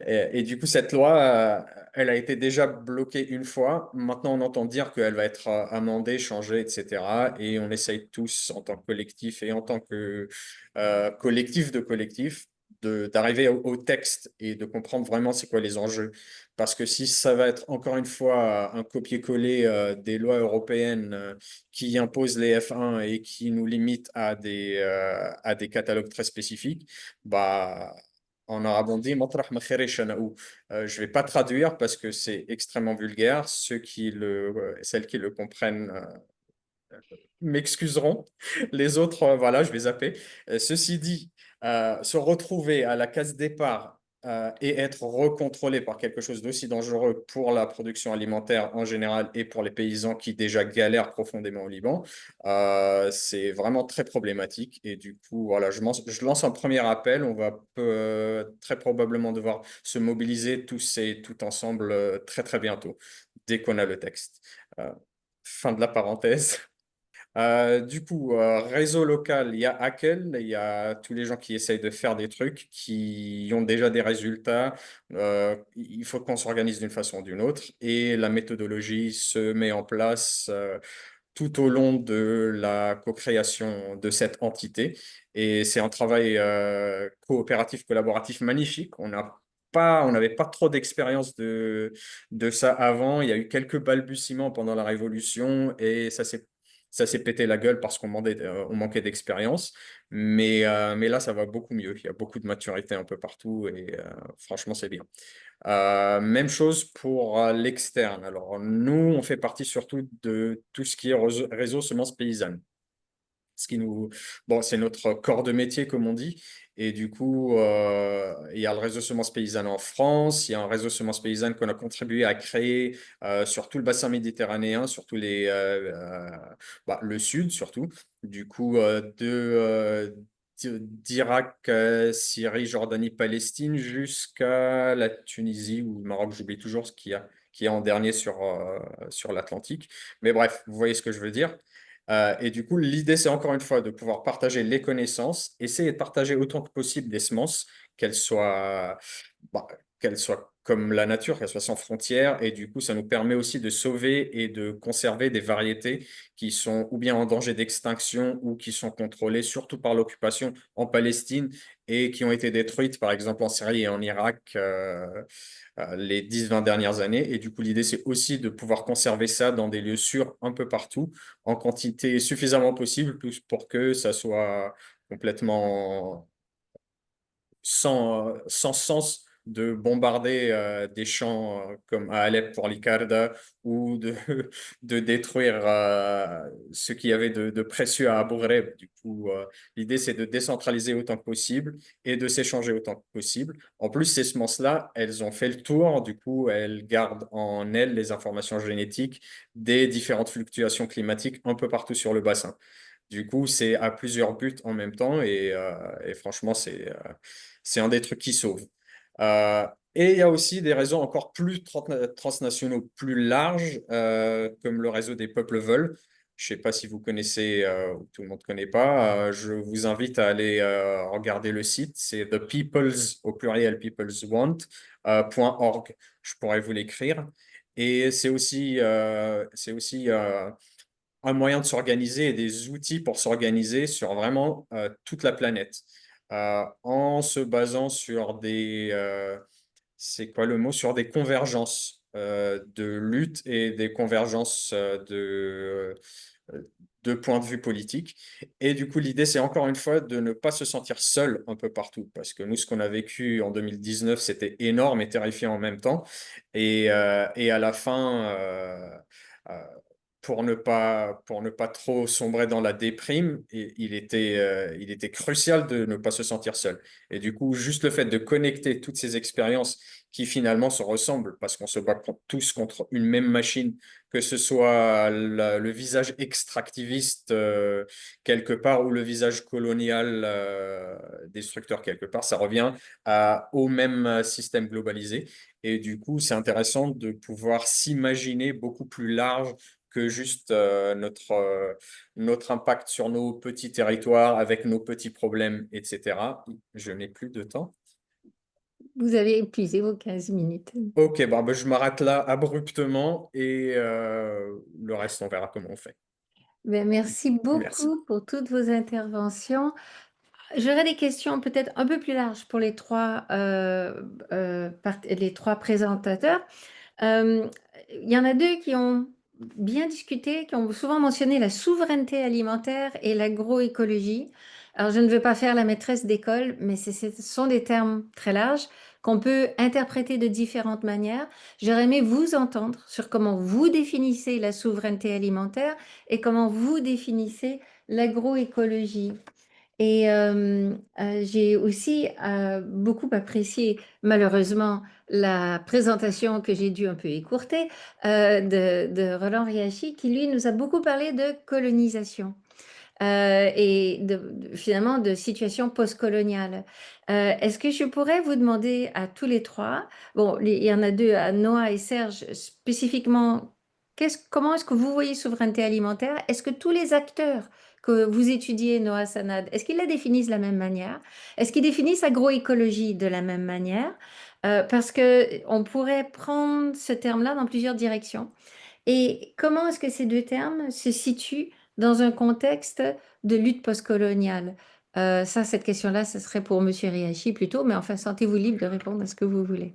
E: Et du coup, cette loi, elle a été déjà bloquée une fois. Maintenant, on entend dire qu'elle va être amendée, changée, etc. Et on essaye tous, en tant que collectif et en tant que collectif de collectifs, d'arriver au texte et de comprendre vraiment c'est quoi les enjeux. Parce que si ça va être encore une fois un copier-coller des lois européennes qui imposent les F1 et qui nous limitent à des catalogues très spécifiques, bah en arabe, on dit Matrah ma khairi shana'ou. Je ne vais pas traduire parce que c'est extrêmement vulgaire. Celles qui le comprennent m'excuseront. Les autres, voilà, je vais zapper. Ceci dit, se retrouver à la case départ et être recontrôlé par quelque chose d'aussi dangereux pour la production alimentaire en général et pour les paysans qui déjà galèrent profondément au Liban, c'est vraiment très problématique. Et du coup, voilà, je lance un premier appel. On va très probablement devoir se mobiliser tous et tout ensemble très très bientôt, dès qu'on a le texte. Fin de la parenthèse. Du coup, réseau local, il y a Hakel, il y a tous les gens qui essayent de faire des trucs, qui ont déjà des résultats. Il faut qu'on s'organise d'une façon ou d'une autre. Et la méthodologie se met en place tout au long de la co-création de cette entité. Et c'est un travail coopératif, collaboratif magnifique. On n'avait pas trop d'expérience de ça avant. Il y a eu quelques balbutiements pendant la Révolution et ça s'est pété la gueule parce on manquait d'expérience. Mais là, ça va beaucoup mieux. Il y a beaucoup de maturité un peu partout et franchement, c'est bien. Même chose pour l'externe. Alors, nous, on fait partie surtout de tout ce qui est réseau semences paysannes. Ce qui nous... Bon, c'est notre corps de métier, comme on dit. Et du coup, il y a le réseau semences paysannes en France. Il y a un réseau semences paysannes qu'on a contribué à créer sur tout le bassin méditerranéen, surtout le sud, surtout. Du coup, d'Irak, Syrie, Jordanie, Palestine, jusqu'à la Tunisie ou le Maroc, j'oublie toujours qui est en dernier sur l'Atlantique. Mais bref, vous voyez ce que je veux dire. Et du coup, l'idée, c'est encore une fois de pouvoir partager les connaissances, essayer de partager autant que possible des semences, qu'elles soient, bah, qu'elles soient comme la nature, qu'elle soit sans frontières. Et du coup, ça nous permet aussi de sauver et de conserver des variétés qui sont ou bien en danger d'extinction ou qui sont contrôlées, surtout par l'occupation en Palestine et qui ont été détruites, par exemple, en Syrie et en Irak les 10-20 dernières années. Et du coup, l'idée, c'est aussi de pouvoir conserver ça dans des lieux sûrs un peu partout, en quantité suffisamment possible pour que ça soit complètement sans sens de bombarder des champs comme à Alep pour l'Icarda ou de détruire ce qu'il y avait de précieux à Abu Ghraib. Du coup, l'idée, c'est de décentraliser autant que possible et de s'échanger autant que possible. En plus, ces semences-là, elles ont fait le tour. Du coup, elles gardent en elles les informations génétiques des différentes fluctuations climatiques un peu partout sur le bassin. Du coup, c'est à plusieurs buts en même temps et franchement, c'est un des trucs qui sauve. Euh, et il y a aussi des réseaux encore plus transnationaux, plus larges, comme le réseau des peuples veulent. Je ne sais pas si vous connaissez ou tout le monde ne connaît pas. Je vous invite à aller regarder le site. C'est The People's, au pluriel, People's Want, .org. Je pourrais vous l'écrire. Et c'est aussi un moyen de s'organiser et des outils pour s'organiser sur vraiment toute la planète en se basant sur c'est quoi le mot? Sur des convergences de lutte et des convergences de points de vue politiques. Et du coup, l'idée, c'est encore une fois de ne pas se sentir seul un peu partout, parce que nous, ce qu'on a vécu en 2019, c'était énorme et terrifiant en même temps. Et à la fin, euh, pour ne pas trop sombrer dans la déprime, il était crucial de ne pas se sentir seul. Et du coup, juste le fait de connecter toutes ces expériences qui finalement se ressemblent, parce qu'on se bat tous contre une même machine, que ce soit le visage extractiviste quelque part ou le visage colonial destructeur quelque part, ça revient au même système globalisé. Et du coup, c'est intéressant de pouvoir s'imaginer beaucoup plus large que juste notre impact sur nos petits territoires avec nos petits problèmes, etc. Je n'ai plus de temps.
B: Vous avez épuisé vos 15 minutes.
E: Ok, bah, je m'arrête là abruptement et le reste, on verra comment on fait.
B: Ben, merci
E: Merci.
B: beaucoup pour toutes vos interventions. J'aurais des questions peut-être un peu plus larges pour les trois présentateurs. Euh, Il y en a deux qui ont bien discuté, qui ont souvent mentionné la souveraineté alimentaire et l'agroécologie. Alors, je ne veux pas faire la maîtresse d'école, mais ce sont des termes très larges qu'on peut interpréter de différentes manières. J'aurais aimé vous entendre sur comment vous définissez la souveraineté alimentaire et comment vous définissez l'agroécologie. Et j'ai aussi beaucoup apprécié, malheureusement, la présentation que j'ai dû un peu écourter de Roland Riachi, qui lui nous a beaucoup parlé de colonisation et finalement de situation postcoloniale. Est-ce que je pourrais vous demander à tous les trois, bon, il y en a deux, à Noah et Serge, spécifiquement, comment est-ce que vous voyez souveraineté alimentaire? Est-ce que tous les acteurs que vous étudiez, Noah Sanad, est-ce qu'ils la définissent de la même manière? Est-ce qu'ils définissent agroécologie de la même manière? Parce que on pourrait prendre ce terme-là dans plusieurs directions. Et comment est-ce que ces deux termes se situent dans un contexte de lutte postcoloniale? Ça, cette question-là, ce serait pour Monsieur Riachi plutôt, mais enfin, sentez-vous libre de répondre à ce que vous voulez.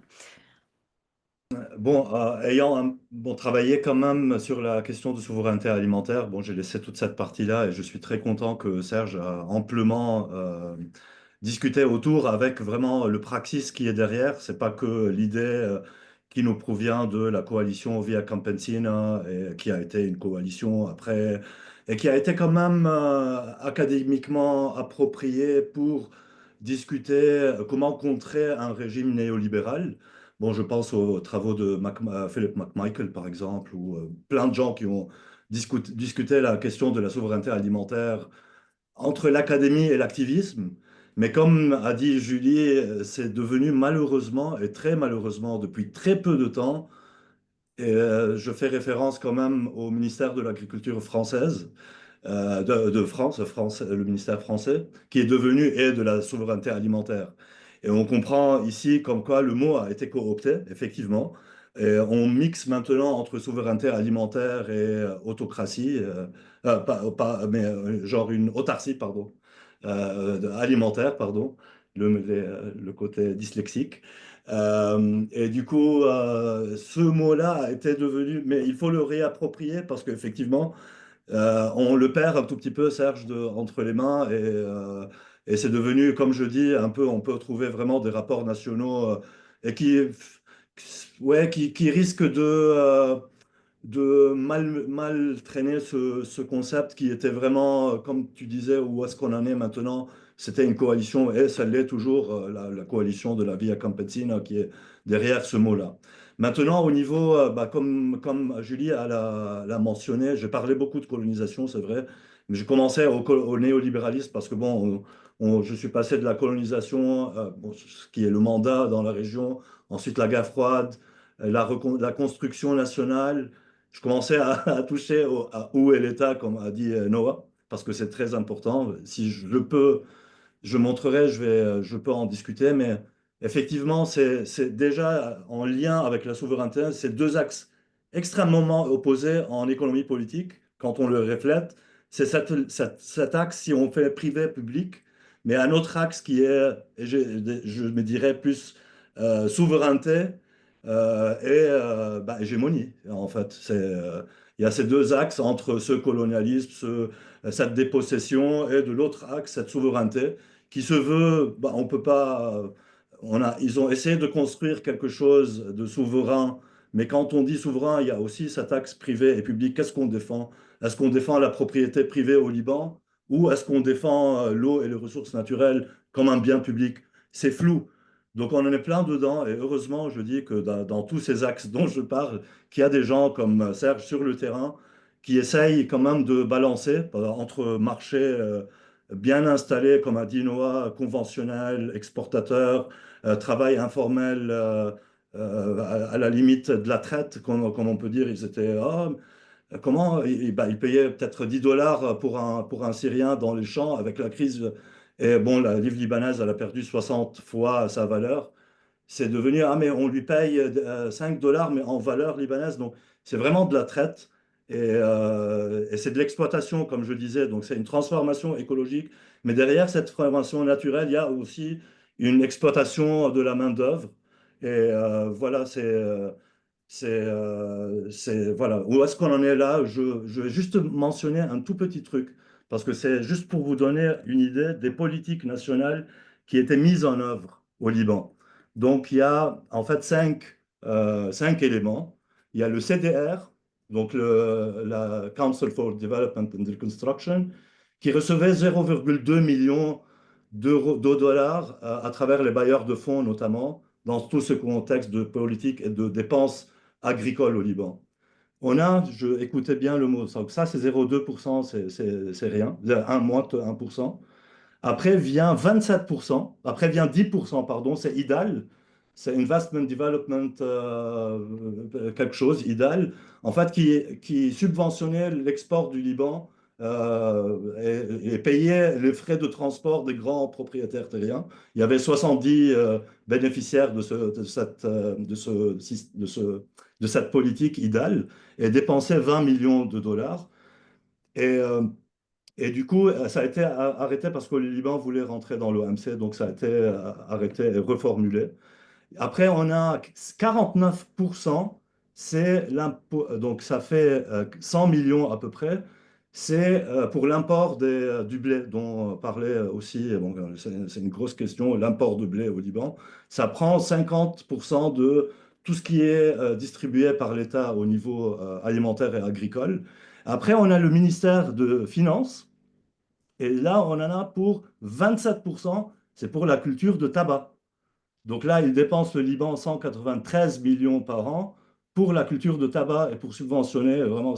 C: Bon, ayant travaillé quand même sur la question de souveraineté alimentaire, bon, j'ai laissé toute cette partie-là et je suis très content que Serge a amplement discuté autour avec vraiment le praxis qui est derrière. C'est pas que l'idée qui nous provient de la coalition Via Campesina et qui a été une coalition après et qui a été quand même académiquement appropriée pour discuter comment contrer un régime néolibéral. Bon, je pense aux travaux de Philip McMichael, par exemple, ou plein de gens qui ont discuté la question de la souveraineté alimentaire entre l'académie et l'activisme. Mais comme a dit Julie, c'est devenu malheureusement, et très malheureusement, depuis très peu de temps, et je fais référence quand même au ministère de l'Agriculture française, de France, le ministère français, qui est devenu et de la souveraineté alimentaire. Et on comprend ici comme quoi le mot a été coopté, effectivement. Et on mixe maintenant entre souveraineté alimentaire et autocratie, mais genre une autarcie, pardon, alimentaire, pardon, le côté dyslexique. Et du coup, ce mot-là a été devenu, mais il faut le réapproprier parce qu'effectivement, on le perd un tout petit peu, Serge, entre les mains et c'est devenu, comme je dis, un peu, on peut trouver vraiment des rapports nationaux et qui risquent de mal traîner ce concept qui était vraiment, comme tu disais, où est-ce qu'on en est maintenant? C'était une coalition, et ça l'est toujours, la coalition de la Via Campesina qui est derrière ce mot-là. Maintenant, au niveau, comme Julie l'a mentionné, j'ai parlé beaucoup de colonisation, c'est vrai, mais j'ai commencé au néolibéralisme parce que, bon, je suis passé de la colonisation, bon, ce qui est le mandat dans la région, ensuite la guerre froide, la construction nationale. Je commençais à toucher à où est l'État, comme a dit Noah, parce que c'est très important. Si je peux, je montrerai, je peux en discuter, mais effectivement, c'est déjà en lien avec la souveraineté, c'est deux axes extrêmement opposés en économie politique, quand on le reflète. C'est cet axe, si on fait privé-public, mais un autre axe qui est, et je me dirais plus souveraineté hégémonie, en fait. Il y a ces deux axes entre ce colonialisme, cette dépossession, et de l'autre axe, cette souveraineté qui se veut, on peut pas, ils ont essayé de construire quelque chose de souverain, mais quand on dit souverain, il y a aussi cet axe privé et public. Qu'est-ce qu'on défend? Est-ce qu'on défend la propriété privée au Liban ou est-ce qu'on défend l'eau et les ressources naturelles comme un bien public? C'est flou. Donc on en est plein dedans et heureusement, je dis que dans tous ces axes dont je parle, qu'il y a des gens comme Serge sur le terrain qui essayent quand même de balancer entre marchés bien installé, comme a dit Noah, conventionnel, exportateur, travail informel, à la limite de la traite, comme on peut dire. Ils étaient, ah, comment? Ils payaient peut-être 10 dollars pour un Syrien dans les champs avec la crise. Et bon, la livre libanaise, elle a perdu 60 fois sa valeur. C'est devenu, ah, mais on lui paye 5 dollars, mais en valeur libanaise. Donc, c'est vraiment de la traite et c'est de l'exploitation, comme je disais. Donc, c'est une transformation écologique. Mais derrière cette transformation naturelle, il y a aussi une exploitation de la main-d'œuvre. Et voilà, voilà. Où est-ce qu'on en est là? Je vais juste mentionner un tout petit truc, parce que c'est juste pour vous donner une idée des politiques nationales qui étaient mises en œuvre au Liban. Donc, il y a en fait cinq éléments. Il y a le CDR, donc la Council for Development and Reconstruction, qui recevait 0,2 millions de dollars à travers les bailleurs de fonds notamment, dans tout ce contexte de politique et de dépenses agricoles au Liban. Écoutez bien le mot, ça c'est 0,2%, c'est rien, moins de 1%. Après vient 27%, après vient 10%, pardon, c'est IDAL, c'est Investment Development quelque chose, IDAL, en fait, qui subventionnait l'export du Liban et payait les frais de transport des grands propriétaires terriens. Il y avait 70 bénéficiaires de cette politique IDAL et dépensaient 20 millions de dollars. Et, euh, et du coup, ça a été arrêté parce que le Liban voulait rentrer dans l'OMC, donc ça a été arrêté et reformulé. Après, on a 49%, c'est l'impôt, donc ça fait 100 millions à peu près, c'est pour l'import du blé dont on parlait aussi, bon, c'est une grosse question, l'import de blé au Liban. Ça prend 50% de tout ce qui est distribué par l'État au niveau alimentaire et agricole. Après, on a le ministère de Finances et là, on en a pour 27%, c'est pour la culture de tabac. Donc là, il dépense le Liban 193 millions par an pour la culture de tabac et pour subventionner, vraiment,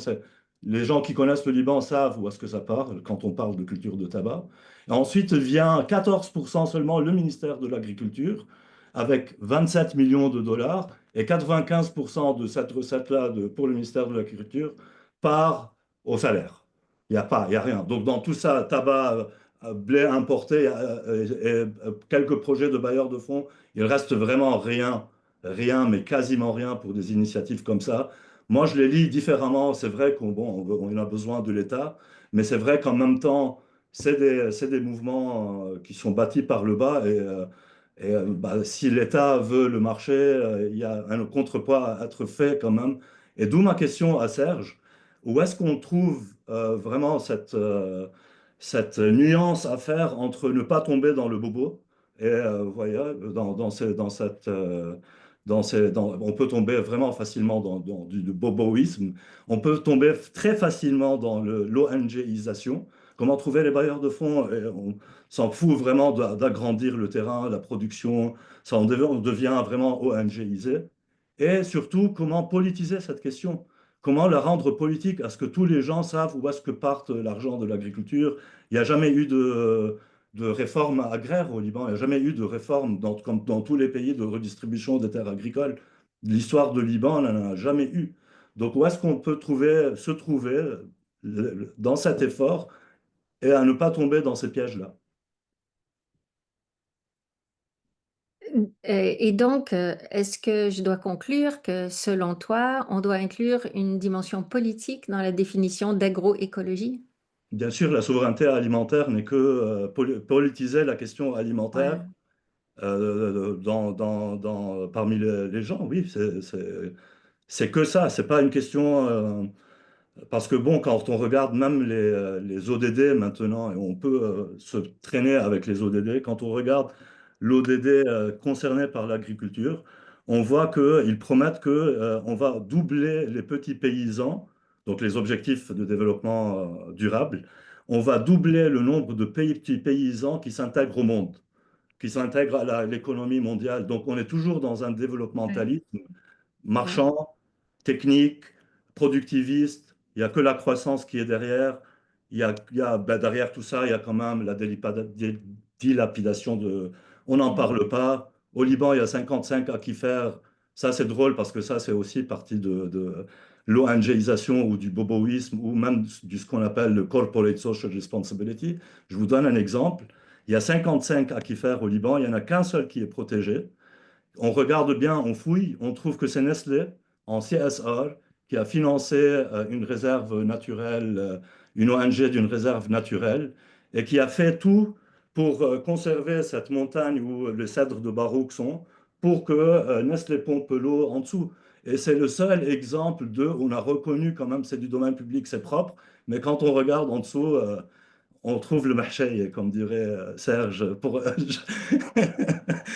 C: les gens qui connaissent le Liban savent où est-ce que ça part quand on parle de culture de tabac. Et ensuite vient 14% seulement le ministère de l'Agriculture avec 27 millions de dollars et 95% de cette recette-là pour le ministère de l'Agriculture part au salaire. Il y a rien. Donc dans tout ça, tabac, blé importé quelques projets de bailleurs de fonds, il reste vraiment rien, mais quasiment rien pour des initiatives comme ça. Moi, je les lis différemment. C'est vrai qu'on bon, on a besoin de l'État, mais c'est vrai qu'en même temps, c'est des mouvements qui sont bâtis par le bas bah, si l'État veut le marché, il y a un contrepoids à être fait quand même. Et d'où ma question à Serge, où est-ce qu'on trouve vraiment cette nuance à faire entre ne pas tomber dans le bobo et voyez, on peut tomber vraiment facilement dans du boboïsme, on peut tomber très facilement dans l'ONGisation. Comment trouver les bailleurs de fonds? Et on s'en fout vraiment d'agrandir le terrain, la production, ça on devient vraiment ONGisé. Et surtout, comment politiser cette question? Comment la rendre politique? À ce que tous les gens savent où est-ce que part l'argent de l'agriculture? Il n'y a jamais eu de réforme agraire au Liban. Il n'y a jamais eu de réforme, comme dans tous les pays, de redistribution des terres agricoles. L'histoire du Liban n'en a jamais eu. Donc, où est-ce qu'on peut se trouver dans cet effort et à ne pas tomber dans ces pièges-là?
B: Et donc, est-ce que je dois conclure que selon toi, on doit inclure une dimension politique dans la définition d'agroécologie?
C: Bien sûr, la souveraineté alimentaire n'est que politiser la question
B: Ouais.
C: alimentaire parmi les gens. Oui, c'est que ça. C'est pas une question. Parce que bon, quand on regarde même les ODD maintenant, et on peut se traîner avec les ODD, quand on regarde l'ODD concerné par l'agriculture, on voit qu'ils promettent que, on va doubler les petits paysans, donc les objectifs de développement durable, on va doubler le nombre de petits paysans qui s'intègrent au monde, qui s'intègrent à l'économie mondiale. Donc on est toujours dans un
B: Ouais.
C: développementalisme
B: Ouais.
C: marchand, technique, productiviste. Il n'y a que la croissance qui est derrière. Ben, derrière tout ça, il y a quand même la dilapidation de... On n'en
B: Mm.
C: parle pas. Au Liban, il y a 55 aquifères. Ça, c'est drôle parce que ça, c'est aussi partie de l'ONGisation ou du boboïsme ou même ce qu'on appelle le Corporate Social Responsibility. Je vous donne un exemple. Il y a 55 aquifères au Liban. Il n'y en a qu'un seul qui est protégé. On regarde bien, on fouille, on trouve que c'est Nestlé en CSR qui a financé une réserve naturelle, une ONG d'une réserve naturelle, et qui a fait tout pour conserver cette montagne où les cèdres de Barouk sont, pour que Nestlé pompe l'eau en dessous. Et c'est le seul exemple de, on a reconnu quand même, c'est du domaine public, c'est propre, mais quand on regarde en dessous, on trouve le mahchaï, comme dirait Serge, je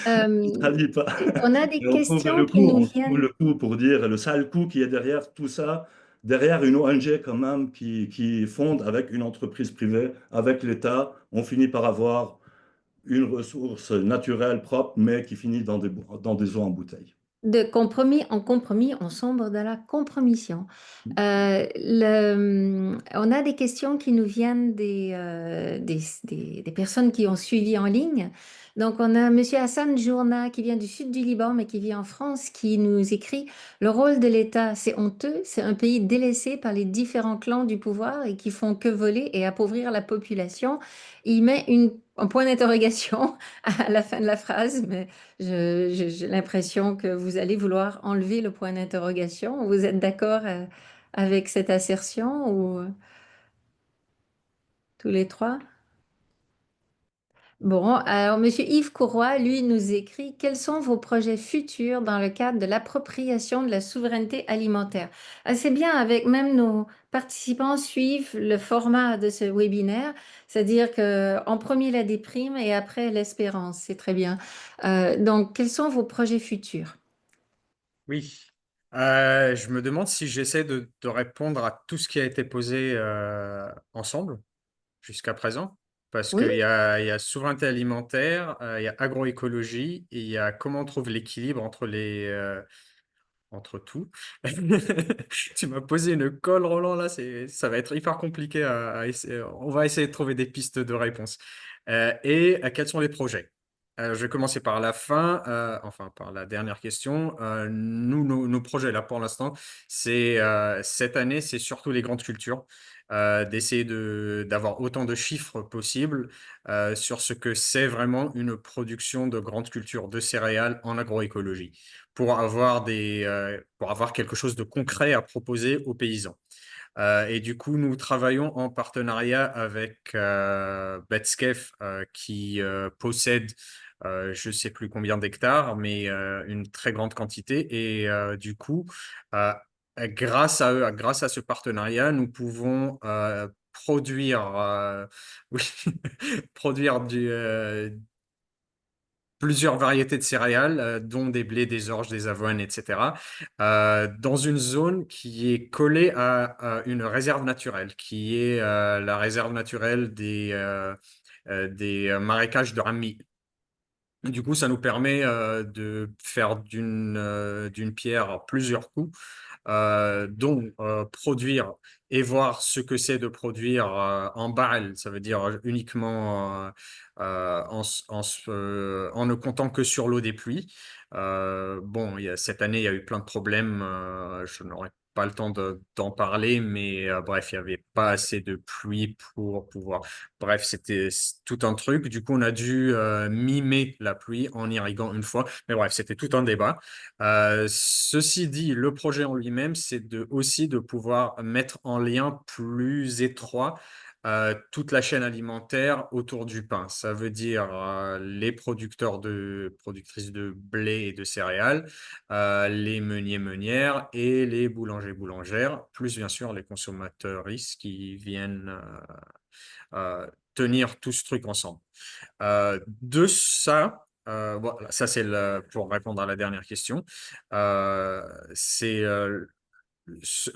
B: Euh,
C: traduis pas.
B: on a des
C: Mais
B: questions qui nous
C: on trouve
B: viennent.
C: le coup pour dire le sale coup qui est derrière tout ça, derrière une ONG quand même qui fonde avec une entreprise privée, avec l'État, on finit par avoir une ressource naturelle propre, mais qui finit dans des eaux en bouteille.
B: De compromis en compromis, on sombre dans la compromission. On a des questions qui nous viennent des personnes qui ont suivi en ligne. Donc, on a Monsieur Hassan Journa qui vient du sud du Liban, mais qui vit en France, qui nous écrit: Le rôle de l'État, c'est honteux. C'est un pays délaissé par les différents clans du pouvoir et qui font que voler et appauvrir la population. Il met un point d'interrogation à la fin de la phrase, mais j'ai l'impression que vous allez vouloir enlever le point d'interrogation. Vous êtes d'accord avec cette assertion ou tous les trois? Bon, alors Monsieur Yves Courroy, lui, nous écrit: Quels sont vos projets futurs dans le cadre de l'appropriation de la souveraineté alimentaire? C'est bien, avec même nos participants suivent le format de ce webinaire, c'est-à-dire que en premier la déprime et après l'espérance. C'est très bien. Donc, quels sont vos projets futurs?
E: Oui. Je me demande si j'essaie de répondre à tout ce qui a été posé ensemble jusqu'à présent. Parce
B: Oui?
E: il y a souveraineté alimentaire, il y a agroécologie et il y a comment on trouve l'équilibre entre tout. Tu m'as posé une colle, Roland, là, ça va être hyper compliqué à essayer. On va essayer de trouver des pistes de réponse. Quels sont les projets? Je vais commencer par la fin, enfin par la dernière question. Nos projets là pour l'instant, c'est cette année, c'est surtout les grandes cultures. d'essayer d'avoir autant de chiffres possibles sur ce que c'est vraiment une production de grande culture de céréales en agroécologie, pour avoir quelque chose de concret à proposer aux paysans. Et du coup, nous travaillons en partenariat avec Betskef, qui possède je ne sais plus combien d'hectares, mais une très grande quantité. Et du coup, euh, grâce à eux, grâce à ce partenariat, nous pouvons produire, oui, produire plusieurs variétés de céréales, dont des blés, des orges, des avoines, etc., dans une zone qui est collée à une réserve naturelle, qui est la réserve naturelle des marécages de Rami. Du coup, ça nous permet de faire d'une pierre plusieurs coups, dont produire et voir ce que c'est de produire en barrel, ça veut dire uniquement en ne comptant que sur l'eau des pluies. Bon, cette année, il y a eu plein de problèmes, je n'aurais pas le temps d'en parler, mais bref, il n'y avait pas assez de pluie pour pouvoir. Bref, c'était tout un truc. Du coup, on a dû mimer la pluie en irriguant une fois. Mais bref, c'était tout un débat. Ceci dit, le projet en lui-même, c'est aussi de pouvoir mettre en lien plus étroit toute la chaîne alimentaire autour du pain. Ça veut dire les productrices de blé et de céréales, les meuniers-meunières et les boulangers-boulangères, plus bien sûr les consommateurs qui viennent tenir tout ce truc ensemble. De ça, voilà, ça c'est pour répondre à la dernière question.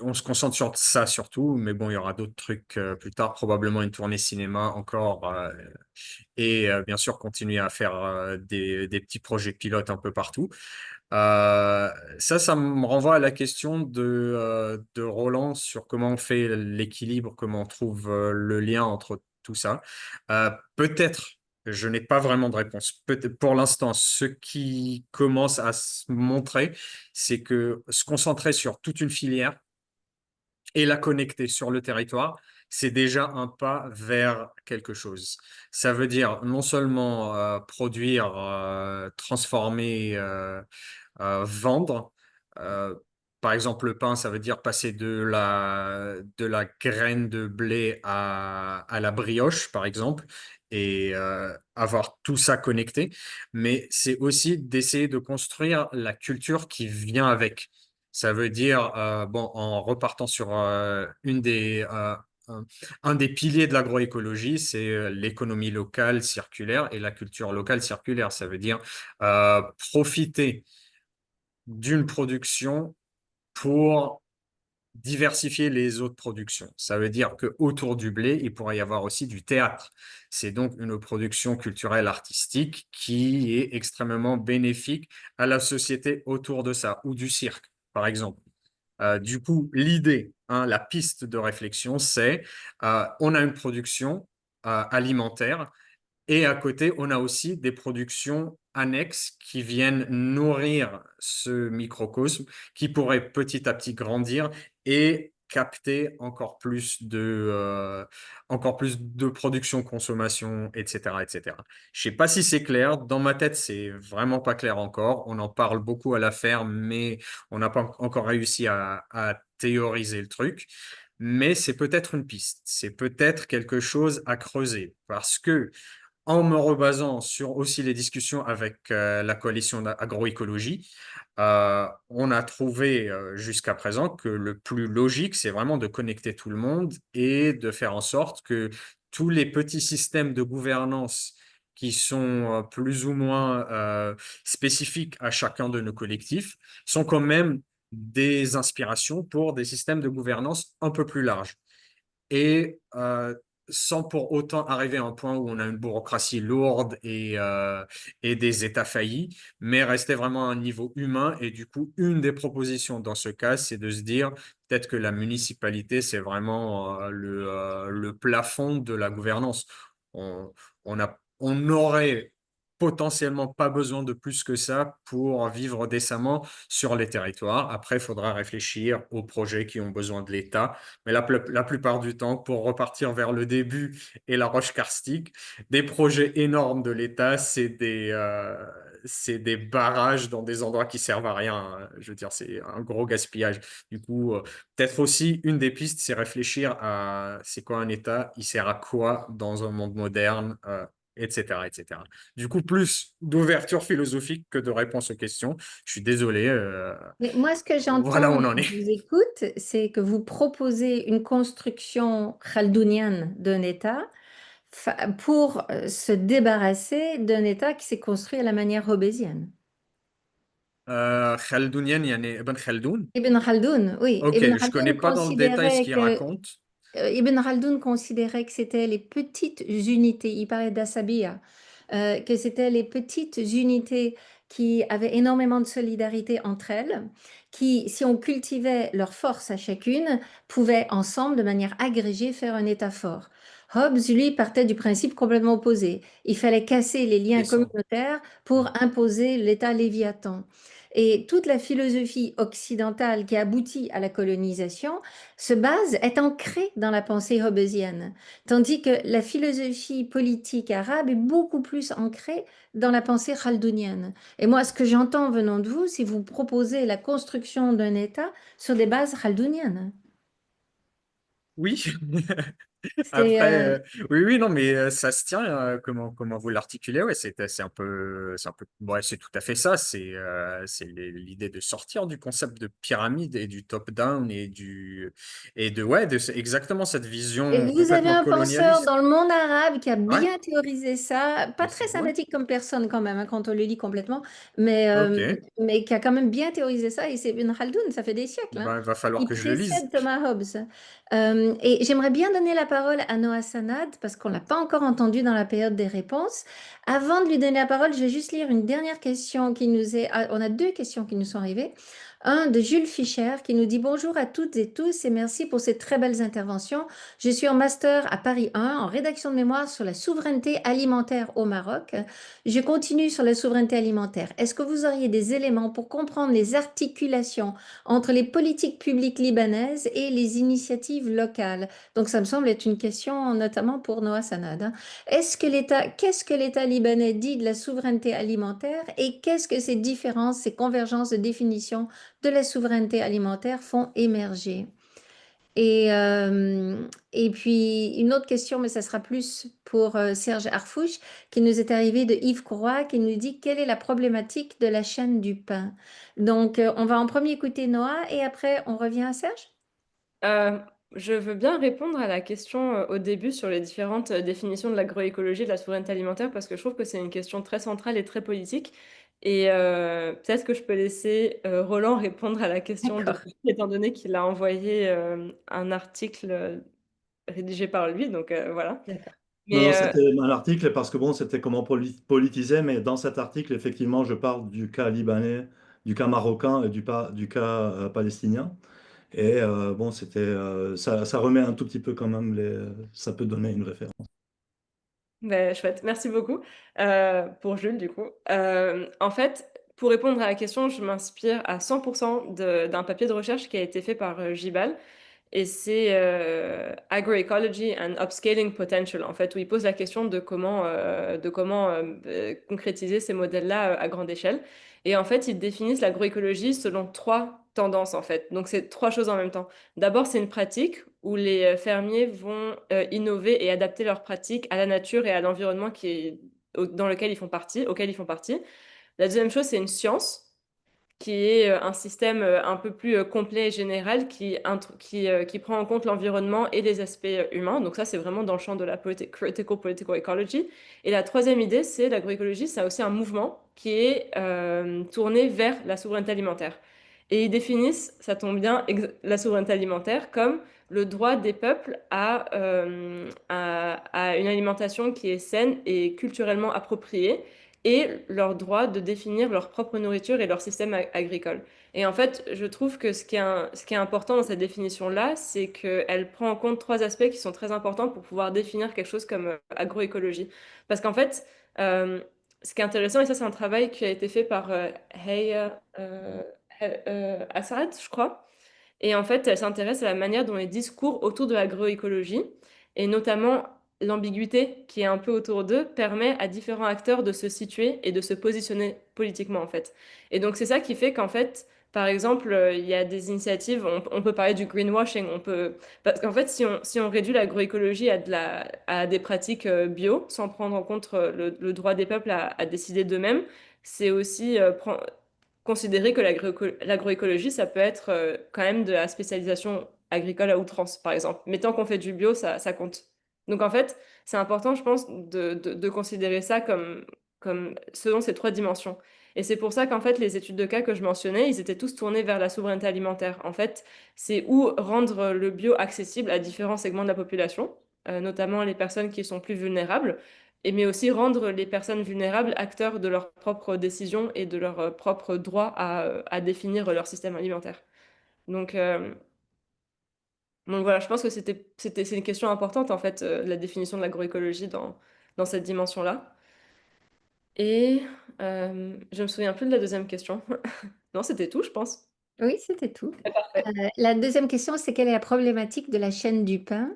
E: On se concentre sur ça surtout, mais bon, il y aura d'autres trucs plus tard, probablement une tournée cinéma encore, et bien sûr continuer à faire des petits projets pilotes un peu partout. Ça me renvoie à la question de Roland sur comment on fait l'équilibre, comment on trouve le lien entre tout ça. Peut-être, je n'ai pas vraiment de réponse. Pour l'instant, ce qui commence à se montrer, c'est que se concentrer sur toute une filière et la connecter sur le territoire, c'est déjà un pas vers quelque chose. Ça veut dire non seulement produire, transformer, vendre. Euh, Par exemple, le pain, ça veut dire passer de la graine de blé à la brioche, par exemple, et avoir tout ça connecté. Mais c'est aussi d'essayer de construire la culture qui vient avec. Ça veut dire, bon, en repartant sur un un des piliers de l'agroécologie, c'est l'économie locale circulaire et la culture locale circulaire. Ça veut dire profiter d'une production pour diversifier les autres productions. Ça veut dire qu'autour du blé, il pourrait y avoir aussi du théâtre. C'est donc une production culturelle artistique qui est extrêmement bénéfique à la société autour de ça, ou du cirque, par exemple. Du coup, l'idée, la piste de réflexion, c'est on a une production alimentaire et à côté, on a aussi des productions annexes qui viennent nourrir ce microcosme qui pourrait petit à petit grandir et capter encore plus de production, consommation, etc., etc. Je ne sais pas si c'est clair. Dans ma tête, c'est vraiment pas clair encore. On en parle beaucoup à la ferme, mais on n'a pas encore réussi à théoriser le truc. Mais c'est peut-être une piste. C'est peut-être quelque chose à creuser parce que en me rebasant sur aussi les discussions avec la coalition agroécologie, on a trouvé jusqu'à présent que le plus logique, c'est vraiment de connecter tout le monde et de faire en sorte que tous les petits systèmes de gouvernance qui sont plus ou moins spécifiques à chacun de nos collectifs sont quand même des inspirations pour des systèmes de gouvernance un peu plus larges et sans pour autant arriver à un point où on a une bureaucratie lourde et des États faillis, mais rester vraiment à un niveau humain. Et du coup, une des propositions dans ce cas, c'est de se dire peut-être que la municipalité, c'est vraiment le plafond de la gouvernance. On aurait potentiellement pas besoin de plus que ça pour vivre décemment sur les territoires. Après, il faudra réfléchir aux projets qui ont besoin de l'État. Mais la plupart du temps, pour repartir vers le début et la roche karstique, des projets énormes de l'État, c'est des barrages dans des endroits qui servent à rien, hein. Je veux dire, c'est un gros gaspillage. Du coup, peut-être aussi une des pistes, c'est réfléchir à c'est quoi un État, il sert à quoi dans un monde moderne, etc., etc. Du coup, plus d'ouverture philosophique que de réponse aux questions. Je suis désolé.
B: Mais moi, ce que
E: Voilà
B: j'entends
E: où on
B: quand
E: en est.
B: je vous écoute, c'est que vous proposez une construction khaldounienne d'un État pour se débarrasser d'un État qui s'est construit à la manière hobbesienne.
E: Khaldounian, yani Ibn Khaldoun.
B: Ibn Khaldoun, oui.
E: Ok,
B: Ibn
E: je connais
B: Khaldoun
E: pas dans le détail ce
B: considérait
E: qu'il
B: que
E: raconte.
B: Ibn Khaldoun considérait que c'était les petites unités, il parlait d'Assabiya, que c'était les petites unités qui avaient énormément de solidarité entre elles, qui, si on cultivait leur force à chacune, pouvaient ensemble, de manière agrégée, faire un État fort. Hobbes, lui, partait du principe complètement opposé. Il fallait casser les liens
E: Descend.
B: communautaires pour imposer l'État léviathan. Et toute la philosophie occidentale qui aboutit à la colonisation se base, est ancrée dans la pensée hobbesienne, tandis que la philosophie politique arabe est beaucoup plus ancrée dans la pensée khaldounienne. Et moi, ce que j'entends venant de vous, c'est vous proposer la construction d'un État sur des bases khaldouniennes.
E: Oui.
B: C'est,
E: Après, oui, oui, non, mais ça se tient. Comment vous l'articulez? Ouais, c'est un peu, ouais, c'est tout à fait ça. C'est l'idée de sortir du concept de pyramide et du top-down c'est exactement cette
B: Et
E: vision
B: vous avez
E: complètement
B: un penseur
E: colonialiste.
B: dans le monde arabe qui a
E: Ouais,
B: bien théorisé ça, pas très
E: ouais,
B: sympathique comme personne quand même, hein, quand on le lit complètement,
E: ok.
B: mais qui a quand même bien théorisé ça, et c'est Ibn Khaldoun, ça fait des siècles, hein.
E: Ben, il va falloir
B: Il
E: que je le lise.
B: précède Thomas Hobbes. Et j'aimerais bien donner la parole à Noah Sanad, parce qu'on ne l'a pas encore entendu dans la période des réponses. Avant de lui donner la parole, je vais juste lire une dernière question qui nous est... On a deux questions qui nous sont arrivées. Un de Jules Fischer qui nous dit bonjour à toutes et tous et merci pour ces très belles interventions. Je suis en master à Paris 1 en rédaction de mémoire sur la souveraineté alimentaire au Maroc. Je continue sur la souveraineté alimentaire. Est-ce que vous auriez des éléments pour comprendre les articulations entre les politiques publiques libanaises et les initiatives locales? Donc ça me semble être une question notamment pour Noah Sanad, hein. Qu'est-ce que l'État libanais dit de la souveraineté alimentaire et qu'est-ce que ces différences, ces convergences de définition de la souveraineté alimentaire font émerger? Et puis, une autre question, mais ça sera plus pour Serge Harfouche, qui nous est arrivé de Yves Courroy, qui nous dit quelle est la problématique de la chaîne du pain. Donc, on va en premier écouter Noah et après, on revient à Serge.
D: Euh, je veux bien répondre à la question au début sur les différentes définitions de l'agroécologie et de la souveraineté alimentaire parce que je trouve que c'est une question très centrale et très politique. Et peut-être que je peux laisser Roland répondre à la question de
B: D'accord.
D: étant donné qu'il a envoyé un article rédigé par lui. Donc voilà.
B: D'accord.
C: Non,
D: Mais
C: non, c'était un article parce que bon, c'était comment politiser, mais dans cet article, effectivement, je parle du cas libanais, du cas marocain et du cas palestinien. Et bon, ça remet un tout petit peu quand même ça peut donner une référence.
D: ben, chouette, merci beaucoup pour Jules du coup. En fait, pour répondre à la question, je m'inspire à 100% d'un papier de recherche qui a été fait par Gibal. Et c'est Agroecology and Upscaling Potential, en fait, où il pose la question de comment concrétiser ces modèles-là à grande échelle. Et en fait, ils définissent l'agroécologie selon trois tendances, en fait. Donc, c'est trois choses en même temps. D'abord, c'est une pratique où les fermiers vont innover et adapter leurs pratiques à la nature et à l'environnement dans lequel ils font partie, auquel ils font partie. La deuxième chose, c'est une science qui est un système un peu plus complet et général qui prend en compte l'environnement et les aspects humains. Donc ça, c'est vraiment dans le champ de la critical political ecology. Et la troisième idée, c'est l'agroécologie, c'est aussi un mouvement qui est tourné vers la souveraineté alimentaire. Et ils définissent, ça tombe bien, la souveraineté alimentaire comme le droit des peuples à une alimentation qui est saine et culturellement appropriée et leur droit de définir leur propre nourriture et leur système agricole. Et en fait, je trouve que ce qui est important dans cette définition-là, c'est qu'elle prend en compte trois aspects qui sont très importants pour pouvoir définir quelque chose comme agroécologie. Parce qu'en fait, euh, ce qui est intéressant, et ça c'est un travail qui a été fait par Heya Assad, je crois. Et en fait, elle s'intéresse à la manière dont les discours autour de l'agroécologie, et notamment l'ambiguïté qui est un peu autour d'eux, permet à différents acteurs de se situer et de se positionner politiquement, en fait. Et donc, c'est ça qui fait qu'en fait, par exemple, il y a des initiatives, on peut parler du greenwashing, on peut... Parce qu'en fait, si on réduit l'agroécologie à des pratiques bio, sans prendre en compte le droit des peuples à décider d'eux-mêmes, c'est aussi considérer que l'agroécologie, ça peut être quand même de la spécialisation agricole à outrance, par exemple. Mais tant qu'on fait du bio, ça compte. Donc en fait, c'est important, je pense, de considérer ça comme selon ces trois dimensions. Et c'est pour ça qu'en fait, les études de cas que je mentionnais, ils étaient tous tournés vers la souveraineté alimentaire. En fait, c'est où rendre le bio accessible à différents segments de la population, notamment les personnes qui sont plus vulnérables, mais aussi rendre les personnes vulnérables acteurs de leurs propres décisions et de leur propre droit à définir leur système alimentaire. Donc, euh, donc voilà, je pense que c'est une question importante, en fait, la définition de l'agroécologie dans cette dimension-là. Et je me souviens plus de la deuxième question. Non, c'était tout, je pense.
B: Oui, c'était tout.
D: Parfait.
B: La deuxième question, c'est quelle est la problématique de la chaîne du pain?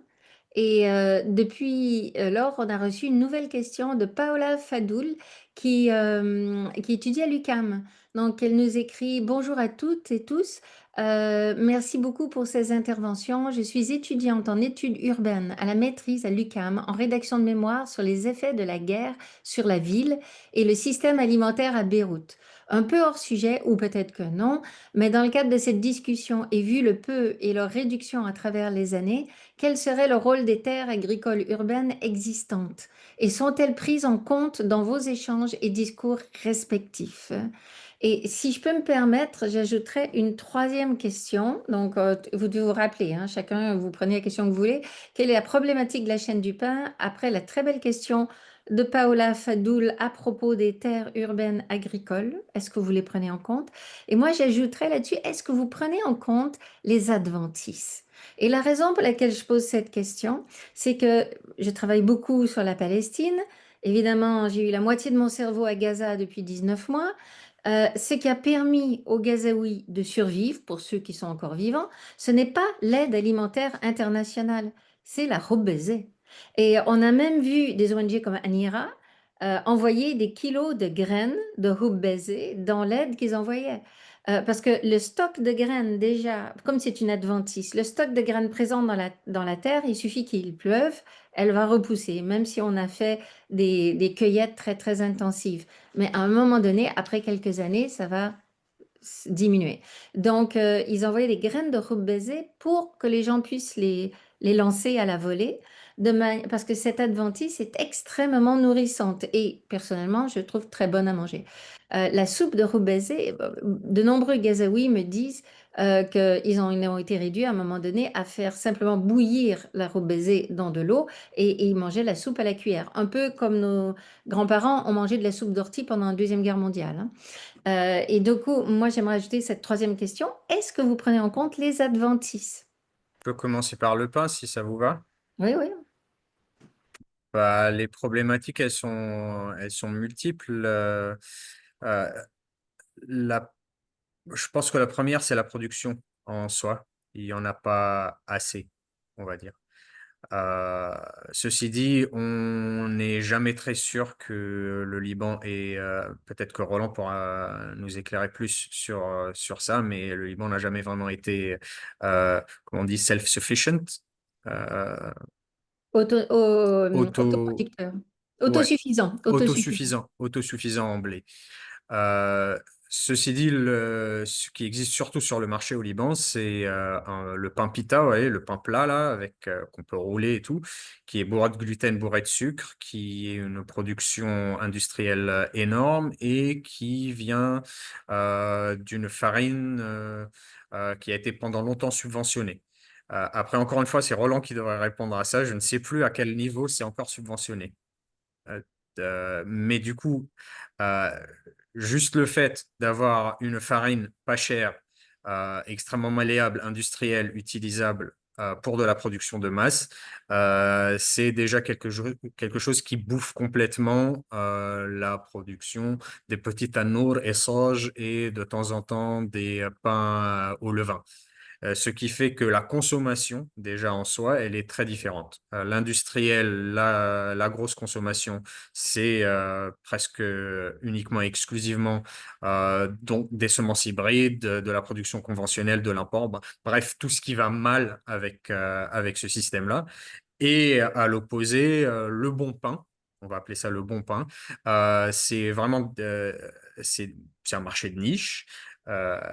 B: Et depuis lors, on a reçu une nouvelle question de Paola Fadoul qui étudie à l'UQAM. Donc, elle nous écrit: Bonjour à toutes et tous. Merci beaucoup pour ces interventions. Je suis étudiante en études urbaines à la maîtrise à l'UQAM en rédaction de mémoire sur les effets de la guerre sur la ville et le système alimentaire à Beyrouth. Un peu hors sujet, ou peut-être que non, mais dans le cadre de cette discussion et vu le peu et leur réduction à travers les années, quel serait le rôle des terres agricoles urbaines existantes? Et sont-elles prises en compte dans vos échanges et discours respectifs? Et si je peux me permettre, j'ajouterais une troisième question. Donc, vous devez vous rappeler, hein, chacun, vous prenez la question que vous voulez. Quelle est la problématique de la chaîne du pain? Après la très belle question de Paola Fadoul à propos des terres urbaines agricoles, est-ce que vous les prenez en compte? Et moi, j'ajouterais là-dessus, est-ce que vous prenez en compte les adventices? Et la raison pour laquelle je pose cette question, c'est que je travaille beaucoup sur la Palestine. Évidemment, j'ai eu la moitié de mon cerveau à Gaza depuis 19 mois. Ce qui a permis aux Gazaouis de survivre, pour ceux qui sont encore vivants, ce n'est pas l'aide alimentaire internationale, c'est la Hobbezé. Et on a même vu des ONG comme Anira envoyer des kilos de graines de Hobbezé dans l'aide qu'ils envoyaient. Parce que le stock de graines, déjà, comme c'est une adventice, le stock de graines présent dans la terre, il suffit qu'il pleuve, elle va repousser, même si on a fait des cueillettes très, très intensives. Mais à un moment donné, après quelques années, ça va diminuer. Donc, ils envoyaient des graines de Rubezae pour que les gens puissent les lancer à la volée, parce que cette adventice est extrêmement nourrissante et personnellement, je trouve très bonne à manger. La soupe de Rubezae, de nombreux Gazaouis me disent qu'ils ont été réduits à un moment donné à faire simplement bouillir la Rubezae dans de l'eau et ils mangeaient la soupe à la cuillère. Un peu comme nos grands-parents ont mangé de la soupe d'ortie pendant la Deuxième Guerre mondiale, hein. Et du coup, moi, j'aimerais ajouter cette troisième question. Est-ce que vous prenez en compte les adventices?
E: Je peux commencer par le pain, si ça vous va.
B: Oui, oui.
E: Bah, les problématiques, elles sont multiples. Euh, la, je pense que la première, c'est la production en soi. Il n'y en a pas assez, on va dire. Euh, Ceci dit, on n'est jamais très sûr que le Liban et peut-être que Roland pourra nous éclairer plus sur ça, mais le Liban n'a jamais vraiment été, comment on dit, self-sufficient, euh, auto,
B: Autoproducteur.
E: ouais,
B: Autosuffisant. Autosuffisant.
E: autosuffisant en blé. Euh, Ceci dit, ce qui existe surtout sur le marché au Liban, c'est le pain pita, ouais, le pain plat là, avec qu'on peut rouler et tout, qui est bourré de gluten, bourré de sucre, qui est une production industrielle énorme et qui vient d'une farine qui a été pendant longtemps subventionnée. Après, encore une fois, c'est Roland qui devrait répondre à ça. Je ne sais plus à quel niveau c'est encore subventionné. Euh, mais du coup, euh, juste le fait d'avoir une farine pas chère, extrêmement malléable, industrielle, utilisable, pour de la production de masse, c'est déjà quelque chose qui bouffe complètement la production des petits tanours et sauges et de temps en temps des pains au levain. Ce qui fait que la consommation, déjà en soi, elle est très différente. L'industriel, la grosse consommation, c'est presque uniquement, exclusivement donc des semences hybrides, de la production conventionnelle, de l'import, bref, tout ce qui va mal avec ce système-là. Et à l'opposé, le bon pain, on va appeler ça le bon pain, c'est vraiment c'est un marché de niche.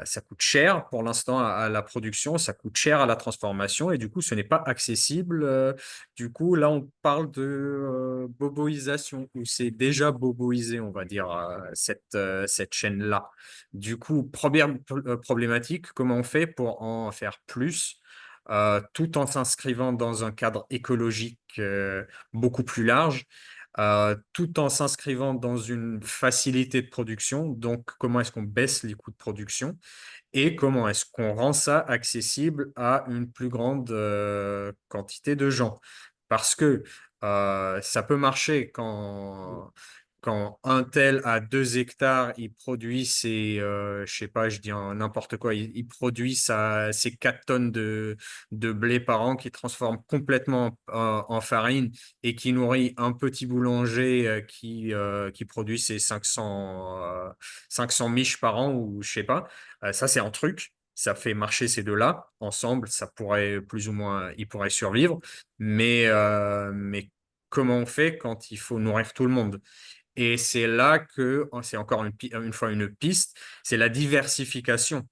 E: Ça coûte cher pour l'instant à la production, ça coûte cher à la transformation et du coup, ce n'est pas accessible. Du coup, là, on parle de boboisation ou c'est déjà boboisé, on va dire, cette chaîne-là. Du coup, première problématique, comment on fait pour en faire plus? Tout en s'inscrivant dans un cadre écologique beaucoup plus large, tout en s'inscrivant dans une facilité de production. Donc, comment est-ce qu'on baisse les coûts de production et comment est-ce qu'on rend ça accessible à une plus grande quantité de gens? Parce que ça peut marcher quand un tel a 2 hectares, il produit je sais pas, je dis n'importe quoi, il produit ses 4 tonnes de blé par an qui transforme complètement en farine et qui nourrit un petit boulanger qui produit ses 500 miches par an ou je sais pas. Ça, c'est un truc. Ça fait marcher ces deux-là. Ensemble, ça pourrait plus ou moins, ils pourraient survivre. Mais comment on fait quand il faut nourrir tout le monde? Et c'est là que, c'est encore une fois une piste, c'est la diversification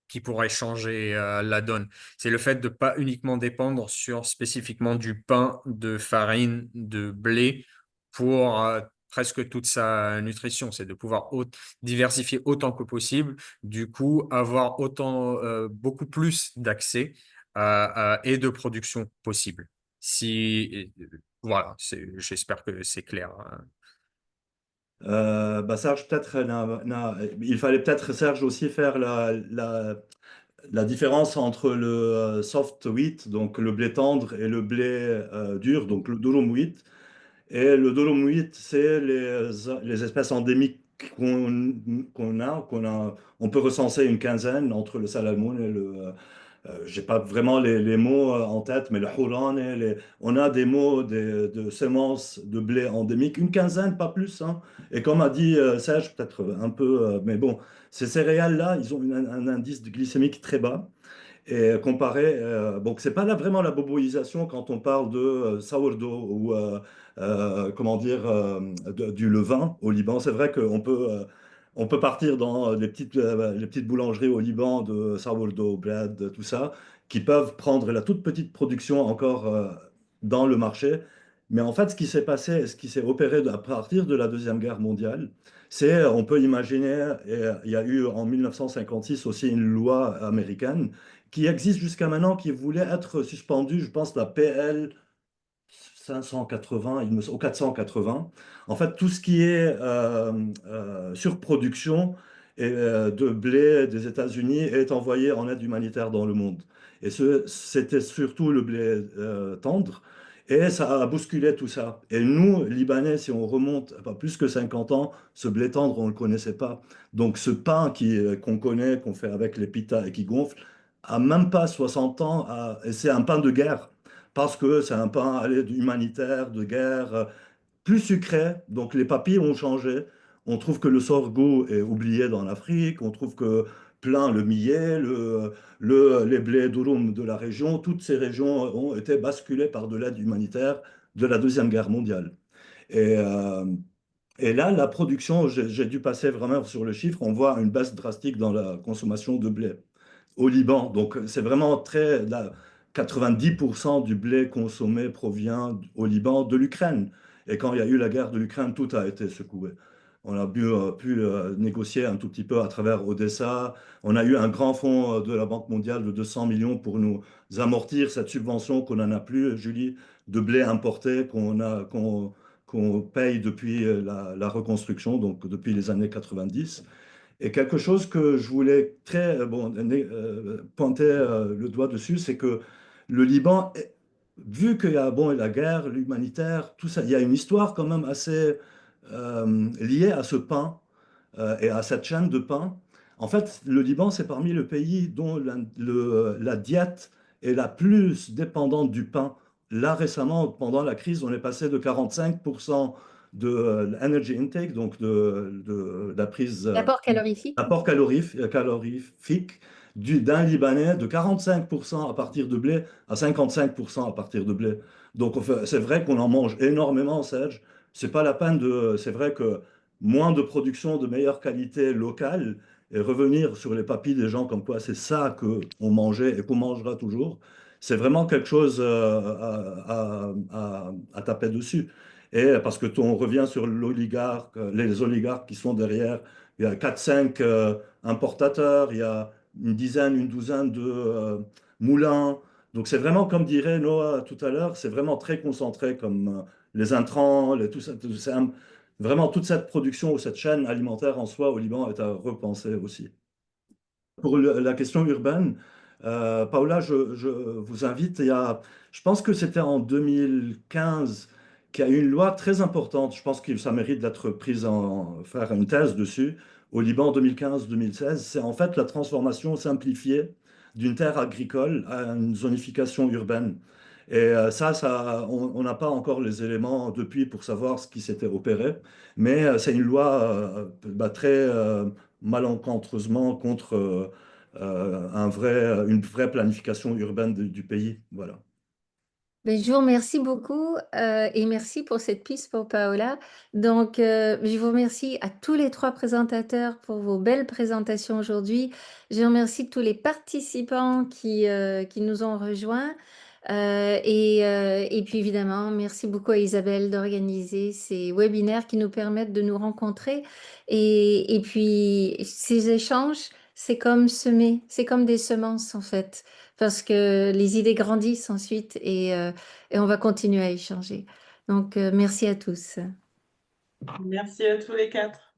E: qui pourrait changer la donne. C'est le fait de ne pas uniquement dépendre sur spécifiquement du pain, de farine, de blé pour presque toute sa nutrition. C'est de pouvoir diversifier autant que possible, du coup avoir beaucoup plus d'accès et de production possible. Voilà, j'espère que c'est clair, hein.
C: Serge, peut-être, il fallait peut-être, Serge, aussi faire la différence entre le soft wheat, donc le blé tendre, et le blé dur, donc le durum wheat. Et le durum wheat, c'est les espèces endémiques qu'on a. On peut recenser une quinzaine entre le salamoun et j'ai pas vraiment les mots en tête, mais le houran, on a des mots de semences de blé endémiques, une quinzaine, pas plus, hein. Et comme a dit Serge, peut-être un peu, mais bon, ces céréales-là, ils ont un indice glycémique très bas. Et comparé, donc c'est pas vraiment la boboisation quand on parle de sourdough ou comment dire du levain au Liban. C'est vrai on peut partir dans les petites boulangeries au Liban de sourdough bread, tout ça, qui peuvent prendre la toute petite production encore dans le marché. Mais en fait, ce qui s'est passé, ce qui s'est opéré à partir de la Deuxième Guerre mondiale, on peut imaginer, et il y a eu en 1956 aussi une loi américaine qui existe jusqu'à maintenant, qui voulait être suspendue, je pense, la PL 580, au 480. En fait, tout ce qui est surproduction de blé des États-Unis est envoyé en aide humanitaire dans le monde. Et c'était surtout le blé tendre. Et ça a bousculé tout ça. Et nous, Libanais, si on remonte pas plus que 50 ans, ce blé tendre, on ne le connaissait pas. Donc ce pain qu'on connaît, qu'on fait avec les pitas et qui gonfle, a même pas 60 ans. Et c'est un pain de guerre parce que c'est un pain humanitaire, de guerre, plus sucré. Donc les papilles ont changé. On trouve que le sorgho est oublié dans l'Afrique. On trouve que plein le millet, les blés durum de la région, toutes ces régions ont été basculées par de l'aide humanitaire de la Deuxième Guerre mondiale. Et, euh, et là, la production, j'ai dû passer vraiment sur le chiffre, on voit une baisse drastique dans la consommation de blé au Liban. Donc, c'est vraiment 90% du blé consommé provient au Liban de l'Ukraine. Et quand il y a eu la guerre de l'Ukraine, tout a été secoué. On a pu négocier un tout petit peu à travers Odessa. On a eu un grand fonds de la Banque mondiale de 200 millions pour nous amortir cette subvention qu'on n'en a plus, Julie, de blé importé qu'on paye depuis la reconstruction, donc depuis les années 90. Et quelque chose que je voulais pointer le doigt dessus, c'est que le Liban, vu qu'il y a bon, la guerre, l'humanitaire, tout ça, il y a une histoire quand même assez liée à ce pain et à cette chaîne de pain. En fait, le Liban, c'est parmi les pays dont la diète est la plus dépendante du pain. Là, récemment, pendant la crise, on est passé de 45% de l'energy intake, donc de la prise
B: L'apport calorifique.
C: apport calorifique d'un Libanais de 45% à partir de blé à 55% à partir de blé. Donc c'est vrai qu'on en mange énormément, Serge. C'est pas la peine de. C'est vrai que moins de production de meilleure qualité locale et revenir sur les papilles des gens comme quoi c'est ça qu'on mangeait et qu'on mangera toujours, c'est vraiment quelque chose à taper dessus. Et parce que on revient sur l'oligarque, les oligarques qui sont derrière, il y a 4-5 importateurs, il y a une dizaine, une douzaine de moulins. Donc c'est vraiment, comme dirait Noah tout à l'heure, c'est vraiment très concentré comme les intrants, tout ça, vraiment toute cette production ou cette chaîne alimentaire en soi au Liban est à repenser aussi. Pour la question urbaine, Paola, je vous invite, je pense que c'était en 2015 qu'il y a eu une loi très importante, je pense que ça mérite d'être prise faire une thèse dessus, au Liban 2015-2016, c'est en fait la transformation simplifiée d'une terre agricole à une zonification urbaine. Et on n'a pas encore les éléments depuis pour savoir ce qui s'était opéré, mais c'est une loi très malencontreusement contre une vraie planification urbaine du pays. Voilà.
B: Ben, je vous remercie beaucoup et merci pour cette piste pour Paola. Donc, je vous remercie à tous les trois présentateurs pour vos belles présentations aujourd'hui. Je remercie tous les participants qui nous ont rejoints. Et puis évidemment, merci beaucoup à Isabelle d'organiser ces webinaires qui nous permettent de nous rencontrer. Et puis, ces échanges, c'est comme semer, c'est comme des semences en fait, parce que les idées grandissent ensuite et on va continuer à échanger. Donc, merci à tous.
A: Merci à tous les quatre.